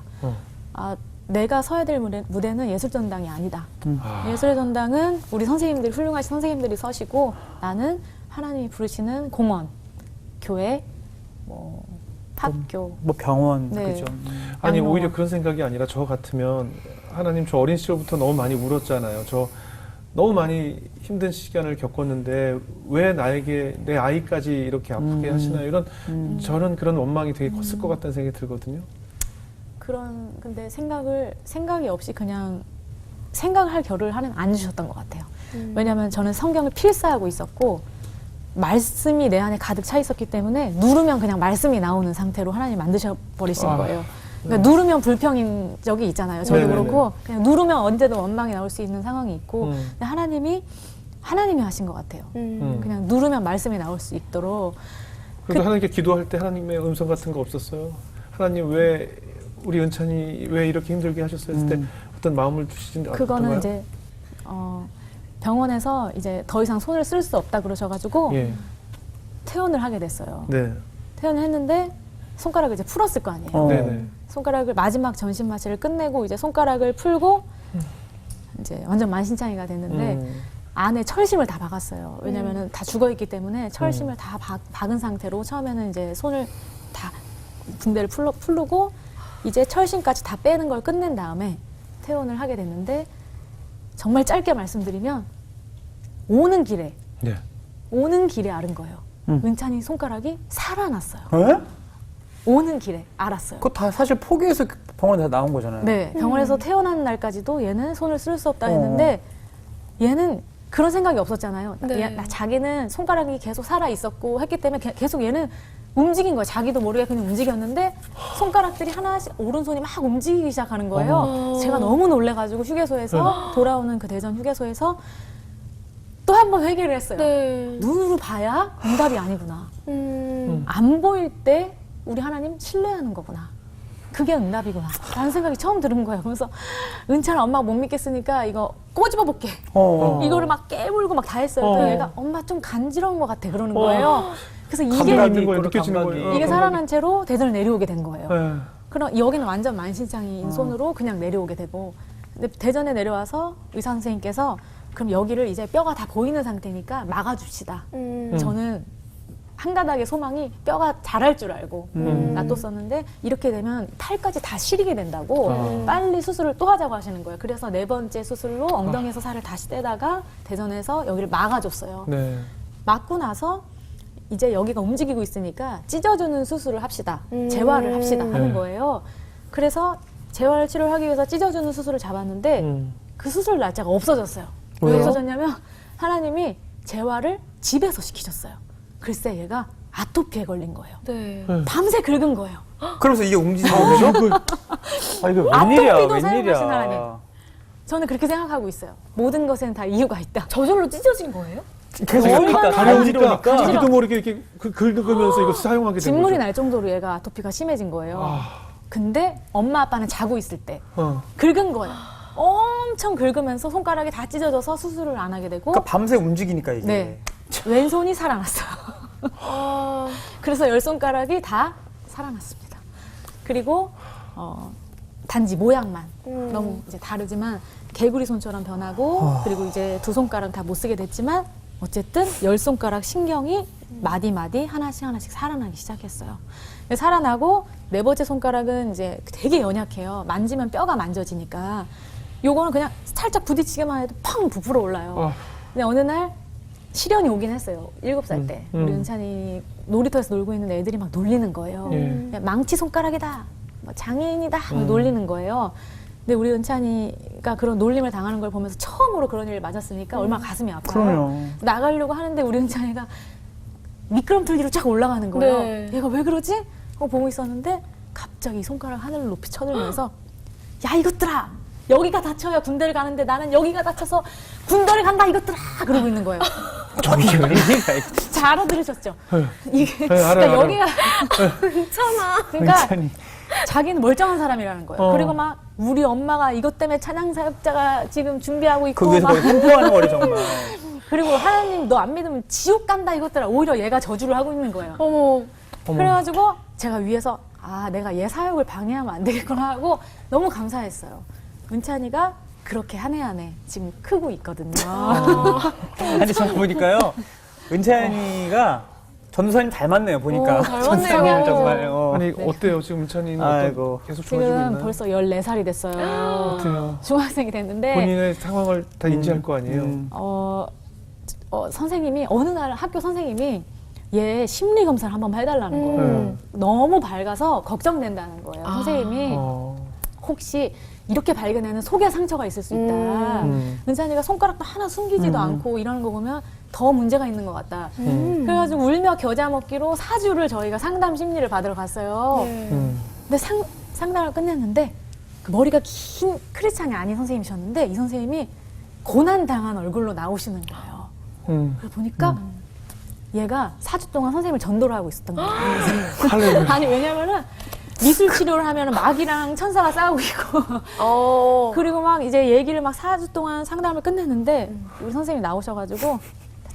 아, 내가 서야 될 무대는 예술전당이 아니다. 아. 예술의 전당은 우리 선생님들이 훌륭하신 선생님들이 서시고 나는 하나님이 부르시는 공원, 교회, 뭐 학교. 뭐 병원, 네. 그죠. 아니 양로원. 오히려 그런 생각이 아니라 저 같으면 하나님 저 어린 시절부터 너무 많이 울었잖아요. 저 너무 많이 힘든 시간을 겪었는데 왜 나에게 내 아이까지 이렇게 아프게 하시나요? 이런 저는 그런 원망이 되게 컸을 것 같다는 생각이 들거든요. 근데 생각이 없이 그냥 생각할 겨를 하나님 안 주셨던 것 같아요. 왜냐하면 저는 성경을 필사하고 있었고 말씀이 내 안에 가득 차 있었기 때문에 누르면 그냥 말씀이 나오는 상태로 하나님 만드셔 버리신 아, 거예요. 그러니까 누르면 불평인 적이 있잖아요. 저도 네네네. 그렇고 그냥 누르면 언제든 원망이 나올 수 있는 상황이 있고 근데 하나님이 하신 것 같아요. 그냥 누르면 말씀이 나올 수 있도록. 그래도 하나님께 기도할 때 하나님의 음성 같은 거 없었어요? 하나님 왜 우리 은찬이 왜 이렇게 힘들게 하셨어요? 했을 때 어떤 마음을 주시진 그거는 않았던가요? 이제 병원에서 이제 더 이상 손을 쓸 수 없다 그러셔가지고 예. 퇴원을 하게 됐어요. 네. 퇴원을 했는데 손가락을 이제 풀었을 거 아니에요. 네네. 손가락을 마지막 전신 마취를 끝내고 이제 손가락을 풀고 이제 완전 만신창이가 됐는데 안에 철심을 다 박았어요. 왜냐면은 다 죽어 있기 때문에 철심을 다 박은 상태로 처음에는 이제 손을 다 붕대를 풀고 이제 철심까지 다 빼는 걸 끝낸 다음에 퇴원을 하게 됐는데 정말 짧게 말씀드리면 오는 길에 앓은 거예요. 은찬이 손가락이 살아났어요. 에? 오는 길에 알았어요. 그거 다 사실 포기해서 병원에 다 나온 거잖아요. 네, 병원에서 태어난 날까지도 얘는 손을 쓸 수 없다 했는데 얘는 그런 생각이 없었잖아요. 네. 자기는 손가락이 계속 살아 있었고 했기 때문에 계속 얘는 움직인 거예요. 자기도 모르게 그냥 움직였는데 손가락들이 하나씩 오른손이 막 움직이기 시작하는 거예요. 제가 너무 놀래가지고 휴게소에서 돌아오는 그 대전 휴게소에서 또 한 번 회개를 했어요. 네. 눈으로 봐야 응답이 아니구나. 안 보일 때 우리 하나님 신뢰하는 거구나. 그게 응답이구나. 라는 생각이 처음 들은 거예요. 그러면서 은찬아 엄마가 못 믿겠으니까 이거 꼬집어 볼게. 이거를 막 깨물고 막 다 했어요. 그래서 얘가 엄마 좀 간지러운 것 같아 그러는 거예요. 그래서 이게 감각이 있는 거예요. 느껴지는 감각이. 거예요. 이게 감각이. 살아난 채로 대전을 내려오게 된 거예요. 네. 그럼 여기는 완전 만신창이인 손으로 그냥 내려오게 되고 근데 대전에 내려와서 의사 선생님께서 그럼 여기를 이제 뼈가 다 보이는 상태니까 막아줍시다. 저는 한 가닥의 소망이 뼈가 자랄 줄 알고 놔뒀었는데 이렇게 되면 탈까지 다 시리게 된다고 빨리 수술을 또 하자고 하시는 거예요. 그래서 4번째 수술로 엉덩이에서 살을 다시 떼다가 대전에서 여기를 막아줬어요. 네. 막고 나서 이제 여기가 움직이고 있으니까 찢어주는 수술을 합시다. 재활을 합시다 하는 네. 거예요. 그래서 재활 치료를 하기 위해서 찢어주는 수술을 잡았는데 그 수술 날짜가 없어졌어요. 왜 왜요? 없어졌냐면 하나님이 재활을 집에서 시키셨어요. 글쎄 얘가 아토피에 걸린 거예요. 네. 밤새 긁은 거예요. 그러면서 이게 움직이는 거죠? 아, 이거 웬일이야, 아토피도 사용하신 하나님. 웬일이야. 저는 그렇게 생각하고 있어요. 모든 것에는 다 이유가 있다. 저절로 찢어진 거예요? 계속 얼마나 가려우니까 간지러우니까. 자기도 모르게 이렇게 긁으면서 이거 사용하게 된 진물이 거죠. 날 정도로 얘가 아토피가 심해진 거예요. 근데 엄마 아빠는 자고 있을 때 긁은 거예요. 엄청 긁으면서 손가락이 다 찢어져서 수술을 안 하게 되고 그러니까 밤새 움직이니까 이게. 네. 왼손이 살아났어요. 그래서 10손가락이 다 살아났습니다. 그리고 단지 모양만 너무 이제 다르지만 개구리 손처럼 변하고 그리고 이제 2손가락 다 못 쓰게 됐지만 어쨌든 10손가락 신경이 마디마디 하나씩 살아나기 시작했어요. 살아나고 4번째 손가락은 이제 되게 연약해요. 만지면 뼈가 만져지니까 요거는 그냥 살짝 부딪히기만 해도 펑 부풀어 올라요. 근데 어느 날 시련이 오긴 했어요. 7살 때. 우리 은찬이 놀이터에서 놀고 있는 애들이 막 놀리는 거예요. 그냥 망치 손가락이다. 뭐 장애인이다. 막 놀리는 거예요. 근데 우리 은찬이가 그런 놀림을 당하는 걸 보면서 처음으로 그런 일을 맞았으니까 얼마나 가슴이 아파요. 그럼요. 나가려고 하는데 우리 은찬이가 미끄럼틀 위로 쫙 올라가는 거예요. 네. 얘가 왜 그러지? 하고 보고 있었는데 갑자기 손가락 하늘을 높이 쳐들면서 야 이것들아 여기가 다쳐야 군대를 가는데 나는 여기가 다쳐서 군대를 간다 이것들아 그러고 있는 거예요. 저기 웬일이야. 잘 알아들으셨죠? 이게 네, 알아요, 그러니까 알아요. 여기가 괜찮아. 그러니까 은찬이. 자기는 멀쩡한 사람이라는 거예요. 그리고 막 우리 엄마가 이것 때문에 찬양 사역자가 지금 준비하고 있고 그 위에서 막 거의 홍보하는 거리 정말. 그리고 하나님 너 안 믿으면 지옥 간다 이것들아 오히려 얘가 저주를 하고 있는 거예요. 어머. 그래가지고 제가 위에서 아 내가 얘 사역을 방해하면 안 되겠구나 하고 너무 감사했어요. 은찬이가 그렇게 한 해 한 해 지금 크고 있거든요. 아니, 제가 보니까요. 은찬이가 전도사님 닮았네요, 보니까. 닮았네요. 전도사님 정말. 아니 어때요 지금 은찬이는 아이고. 계속 좋아지고 지금 있나요? 벌써 14살이 됐어요. 어때요? 중학생이 됐는데 본인의 상황을 다 인지할 거 아니에요. 선생님이 어느 날 학교 선생님이 얘 심리 검사를 한번 해달라는 거예요. 너무 밝아서 걱정된다는 거예요. 선생님이 혹시 이렇게 발견하는 속에 상처가 있을 수 있다. 은찬이가 손가락도 하나 숨기지도 않고 이러는 거 보면 더 문제가 있는 것 같다. 그래가지고 울며 겨자 먹기로 4주를 저희가 상담 심리를 받으러 갔어요. 근데 상담을 끝냈는데 그 머리가 긴 크리스찬이 아닌 선생님이셨는데 이 선생님이 고난당한 얼굴로 나오시는 거예요. 그래서 보니까 얘가 4주 동안 선생님을 전도를 하고 있었던 거예요. 할렐루야. 아니 왜냐면은 미술 치료를 하면 마귀랑 천사가 싸우고 있고 그리고 막 이제 얘기를 막 4주 동안 상담을 끝냈는데 우리 선생님이 나오셔가지고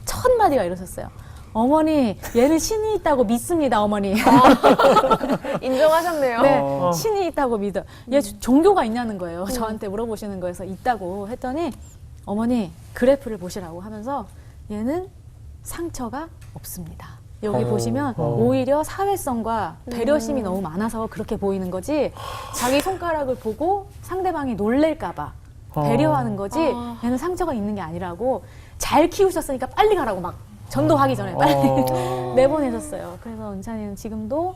첫 마디가 이러셨어요. 어머니 얘는 신이 있다고 믿습니다 어머니. 인정하셨네요. 네, 신이 있다고 믿어. 얘 종교가 있냐는 거예요. 저한테 물어보시는 거에서 있다고 했더니 어머니 그래프를 보시라고 하면서 얘는 상처가 없습니다. 여기 보시면 오히려 사회성과 배려심이 너무 많아서 그렇게 보이는 거지 자기 손가락을 보고 상대방이 놀랄까봐 배려하는 거지 얘는 상처가 있는 게 아니라고 잘 키우셨으니까 빨리 가라고 막 전도하기 전에 빨리 내보내셨어요. 그래서 은찬이는 지금도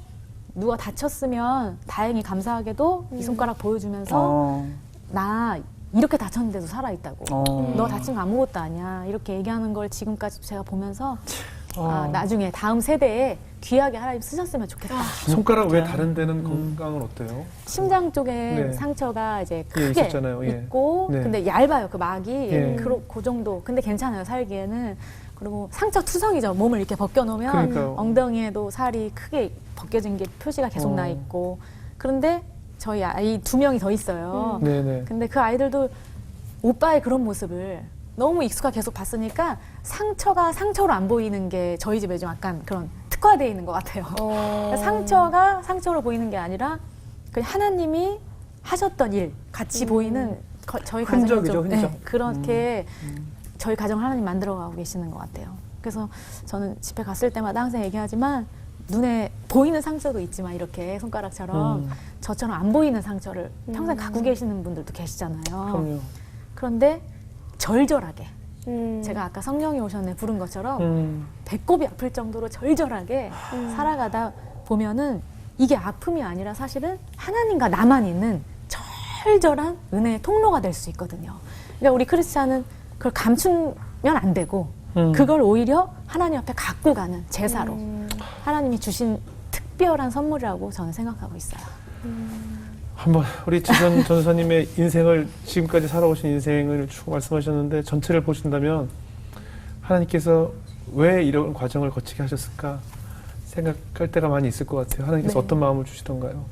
누가 다쳤으면 다행히 감사하게도 이 손가락 보여주면서 나 이렇게 다쳤는데도 살아있다고 너 다친 거 아무것도 아니야 이렇게 얘기하는 걸 지금까지 제가 보면서 아, 나중에 다음 세대에 귀하게 하나님 쓰셨으면 좋겠다. 손가락 외 다른 데는 건강은 어때요? 심장 쪽에 네. 상처가 이제 예, 크게 있었잖아요. 예. 있고 네. 근데 얇아요 그 막이 예. 그 정도 근데 괜찮아요 살기에는. 그리고 상처 투성이죠. 몸을 이렇게 벗겨놓으면 그러니까요. 엉덩이에도 살이 크게 벗겨진 게 표시가 계속 나 있고 그런데 저희 아이 2명이 더 있어요. 네네. 근데 그 아이들도 오빠의 그런 모습을 너무 익숙하게 계속 봤으니까 상처가 상처로 안 보이는 게 저희 집에 좀 약간 그런 특화되어 있는 것 같아요. 그러니까 상처가 상처로 보이는 게 아니라 그냥 하나님이 하셨던 일 같이 보이는 저희 가정이 흔적이죠, 좀 흔적. 그렇게 저희 가정을 하나님 만들어가고 계시는 것 같아요. 그래서 저는 집에 갔을 때마다 항상 얘기하지만 눈에 보이는 상처도 있지만 이렇게 손가락처럼 저처럼 안 보이는 상처를 평생 갖고 계시는 분들도 계시잖아요. 그럼요. 그런데 절절하게 제가 아까 성령이 오셨네 부른 것처럼 배꼽이 아플 정도로 절절하게 살아가다 보면은 이게 아픔이 아니라 사실은 하나님과 나만 있는 절절한 은혜의 통로가 될 수 있거든요. 그러니까 우리 크리스찬은 그걸 감추면 안 되고 그걸 오히려 하나님 앞에 갖고 가는 제사로 하나님이 주신 특별한 선물이라고 저는 생각하고 있어요. 한번 우리 지선 전사님의 인생을 지금까지 살아오신 인생을 쭉 말씀하셨는데 전체를 보신다면 하나님께서 왜 이런 과정을 거치게 하셨을까 생각할 때가 많이 있을 것 같아요. 하나님께서 네. 어떤 마음을 주시던가요?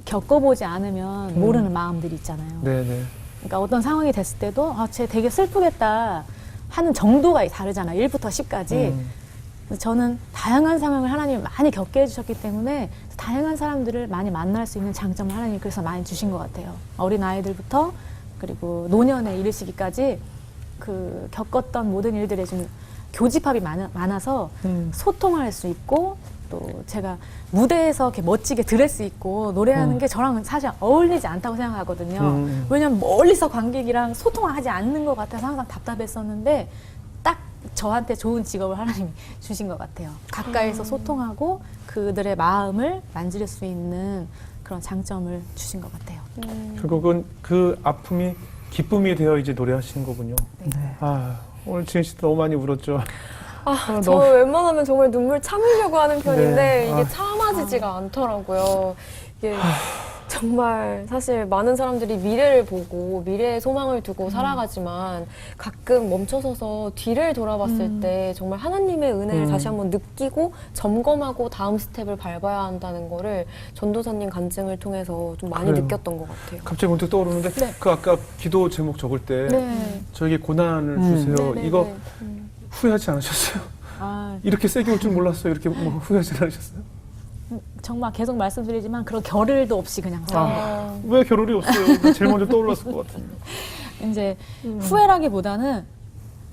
겪어보지 않으면 모르는 마음들이 있잖아요. 네네. 그러니까 어떤 상황이 됐을 때도 쟤 되게 슬프겠다 하는 정도가 다르잖아요. 1부터 10까지. 저는 다양한 상황을 하나님이 많이 겪게 해주셨기 때문에 다양한 사람들을 많이 만날 수 있는 장점을 하나님이 그래서 많이 주신 것 같아요. 어린 아이들부터 그리고 노년에 이르시기까지 그 겪었던 모든 일들에 좀 교집합이 많아서 소통할 수 있고 또 제가 무대에서 이렇게 멋지게 드레스 입고 노래하는 게 저랑은 사실 어울리지 않다고 생각하거든요. 왜냐면 멀리서 관객이랑 소통하지 않는 것 같아서 항상 답답했었는데 딱 저한테 좋은 직업을 하나님이 주신 것 같아요. 가까이서 소통하고 그들의 마음을 만질 수 있는 그런 장점을 주신 것 같아요. 결국은 그 아픔이 기쁨이 되어 이제 노래하시는 거군요. 네. 아, 오늘 지은 씨도 너무 많이 울었죠. 저 웬만하면 정말 눈물 참으려고 하는 편인데 네. 이게 참아지지가 않더라고요. 이게 정말 사실 많은 사람들이 미래를 보고 미래에 소망을 두고 살아가지만 가끔 멈춰서서 뒤를 돌아봤을 때 정말 하나님의 은혜를 다시 한번 느끼고 점검하고 다음 스텝을 밟아야 한다는 거를 전도사님 간증을 통해서 좀 많이 그래요. 느꼈던 것 같아요. 갑자기 문득 떠오르는데 네. 그 아까 기도 제목 적을 때 네. 저에게 고난을 주세요. 네, 네, 이거 네. 후회하지 않으셨어요? 아, 이렇게 세게 올 줄 몰랐어요. 이렇게 뭐 후회하지 않으셨어요? 정말 계속 말씀드리지만 그런 겨를도 없이 그냥 살아요. 왜 결혼이 없어요? 나 제일 먼저 떠올랐을 것 같은데. 이제 후회라기보다는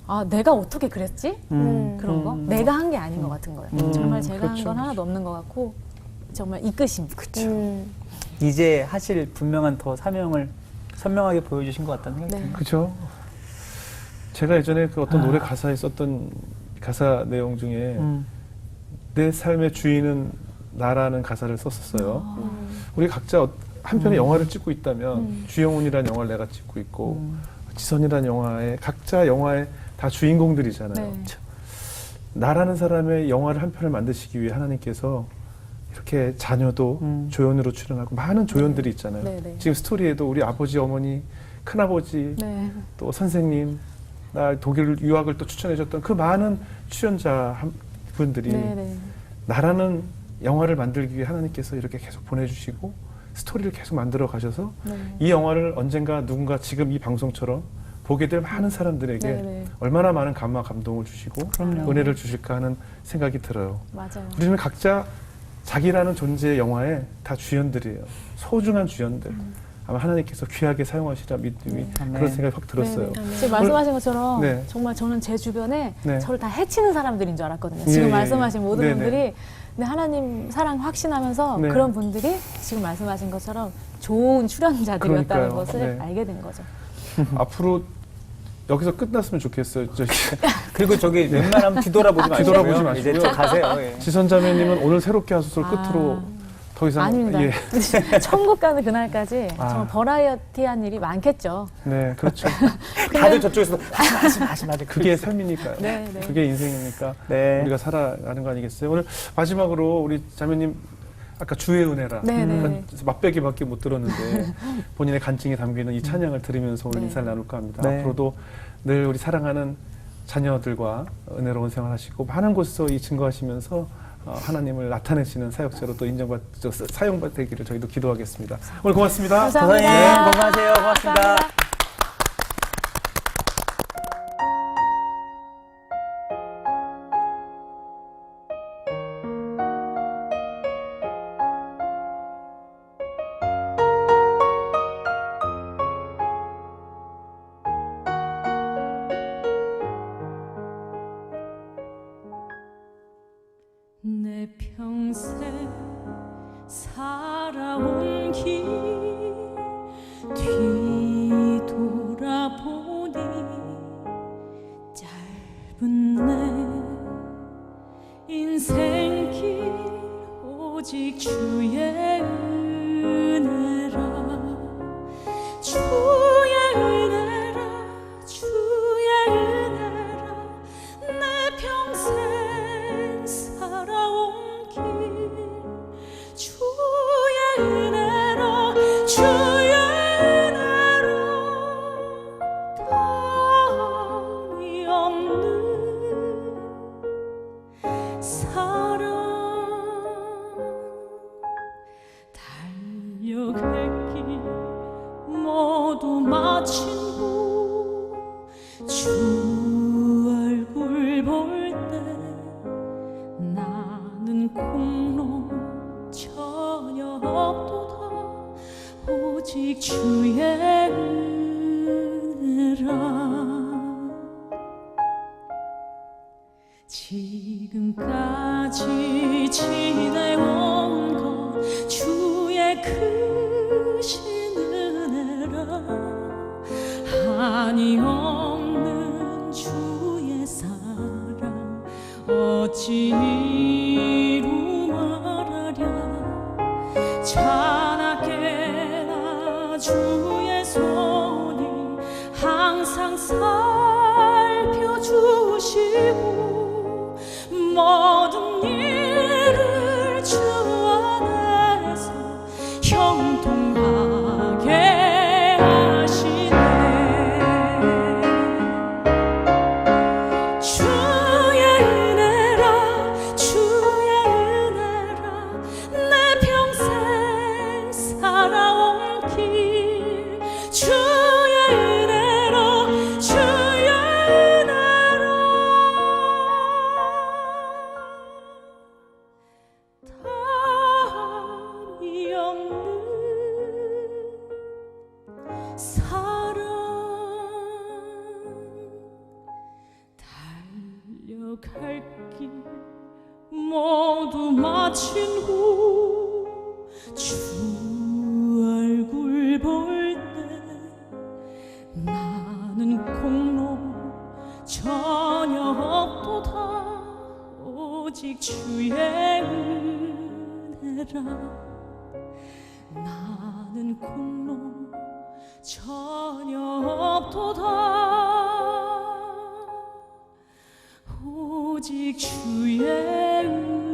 아 내가 어떻게 그랬지? 그런 거 내가 한 게 아닌 것 같은 거예요. 정말 제가 한 그렇죠, 건 하나도 없는 것 같고 정말 이끄심. 이제 하실 분명한 더 사명을 선명하게 보여주신 것 같다는 생각이 네. 듭니다. 그렇죠. 제가 예전에 그 어떤 노래 가사에 썼던 가사 내용 중에 내 삶의 주인은 나라는 가사를 썼었어요. 우리 각자 한 편의 영화를 찍고 있다면 주영훈이라는 영화를 내가 찍고 있고 지선이라는 영화에 각자 영화에 다 주인공들이잖아요. 네. 나라는 사람의 영화를 한 편을 만드시기 위해 하나님께서 이렇게 자녀도 조연으로 출연하고 많은 조연들이 있잖아요. 네, 네. 지금 스토리에도 우리 아버지, 어머니, 큰아버지, 네. 또 선생님, 나 독일 유학을 또 추천해줬던 그 많은 출연자 분들이 네, 네. 나라는 영화를 만들기 위해 하나님께서 이렇게 계속 보내주시고 스토리를 계속 만들어 가셔서 네. 이 영화를 언젠가 누군가 지금 이 방송처럼 보게 될 많은 사람들에게 네, 네. 얼마나 많은 감화 감동을 주시고 그럼요. 은혜를 주실까 하는 생각이 들어요. 맞아요. 우리는 각자 자기라는 존재의 영화에 다 주연들이에요. 소중한 주연들. 아마 하나님께서 귀하게 사용하시라 믿음이 그런 생각이 확 들었어요. 지금 말씀하신 것처럼 네. 정말 저는 제 주변에 네. 저를 다 해치는 사람들인 줄 알았거든요. 지금 예, 말씀하신 모든 네네. 분들이 근데 하나님 사랑 확신하면서 네. 그런 분들이 지금 말씀하신 것처럼 좋은 출연자들이었다는 그러니까요. 것을 네. 알게 된 거죠. 앞으로 여기서 끝났으면 좋겠어요. 저기 그리고 저기 웬만하면 뒤돌아보지 마시고요. 뒤돌아보지 마시고요. 이제 쭉 가세요. 예. 지선자매님은 오늘 새롭게 하소서 끝으로 더 이상 아닙니다. 예. 천국 가는 그날까지 아. 정말 버라이어티한 일이 많겠죠. 네, 그렇죠. 다들 저쪽에서 하지 마. 그게 삶이니까요. 네, 네. 그게 인생이니까 네. 우리가 살아가는 거 아니겠어요? 오늘 마지막으로 우리 자매님 아까 주의 은혜라 네, 네. 한 맛배기밖에 못 들었는데 본인의 간증이 담기는 이 찬양을 들으면서 오늘 네. 인사를 나눌까 합니다. 네. 앞으로도 늘 우리 사랑하는 자녀들과 은혜로운 생활하시고 많은 곳에서 이 증거하시면서 하나님을 나타내시는 사역자로 또 사용되기를 저희도 기도하겠습니다. 오늘 고맙습니다. 감사합니다. 선생님 건강하세요. 고맙습니다. 내 평생 살아온 길 뒤돌아보니 짧은 내 인생길 오직 주의 은혜라 주의 은혜라 주의 은혜라 내 평생 살아온 길 주의 은혜로 주의 은혜로 답이 없는 사랑 달려갈 길 모두 마친 후 주 얼굴 볼 때 나는 공로 전혀 없도다 오직 주의 은혜라 지금까지 지내온 것 주의 크신 은혜라 한이 없는 주의 사랑 어찌 이루 말하랴 자나깨나 주의 손이 항상 살펴주시고 모든 일을 주 안에서 형통하게 하시네 주의 은혜라 주의 은혜라 내 평생 살아온 길 주의 은혜로 주의 은혜로 답이 없는 사랑 달려갈 길 모두 마친 후 주 얼굴 볼 때 나는 공로 전혀 없도다 오직 주의 은혜라 나는 공로 전혀 없도다 오직 주의 은혜라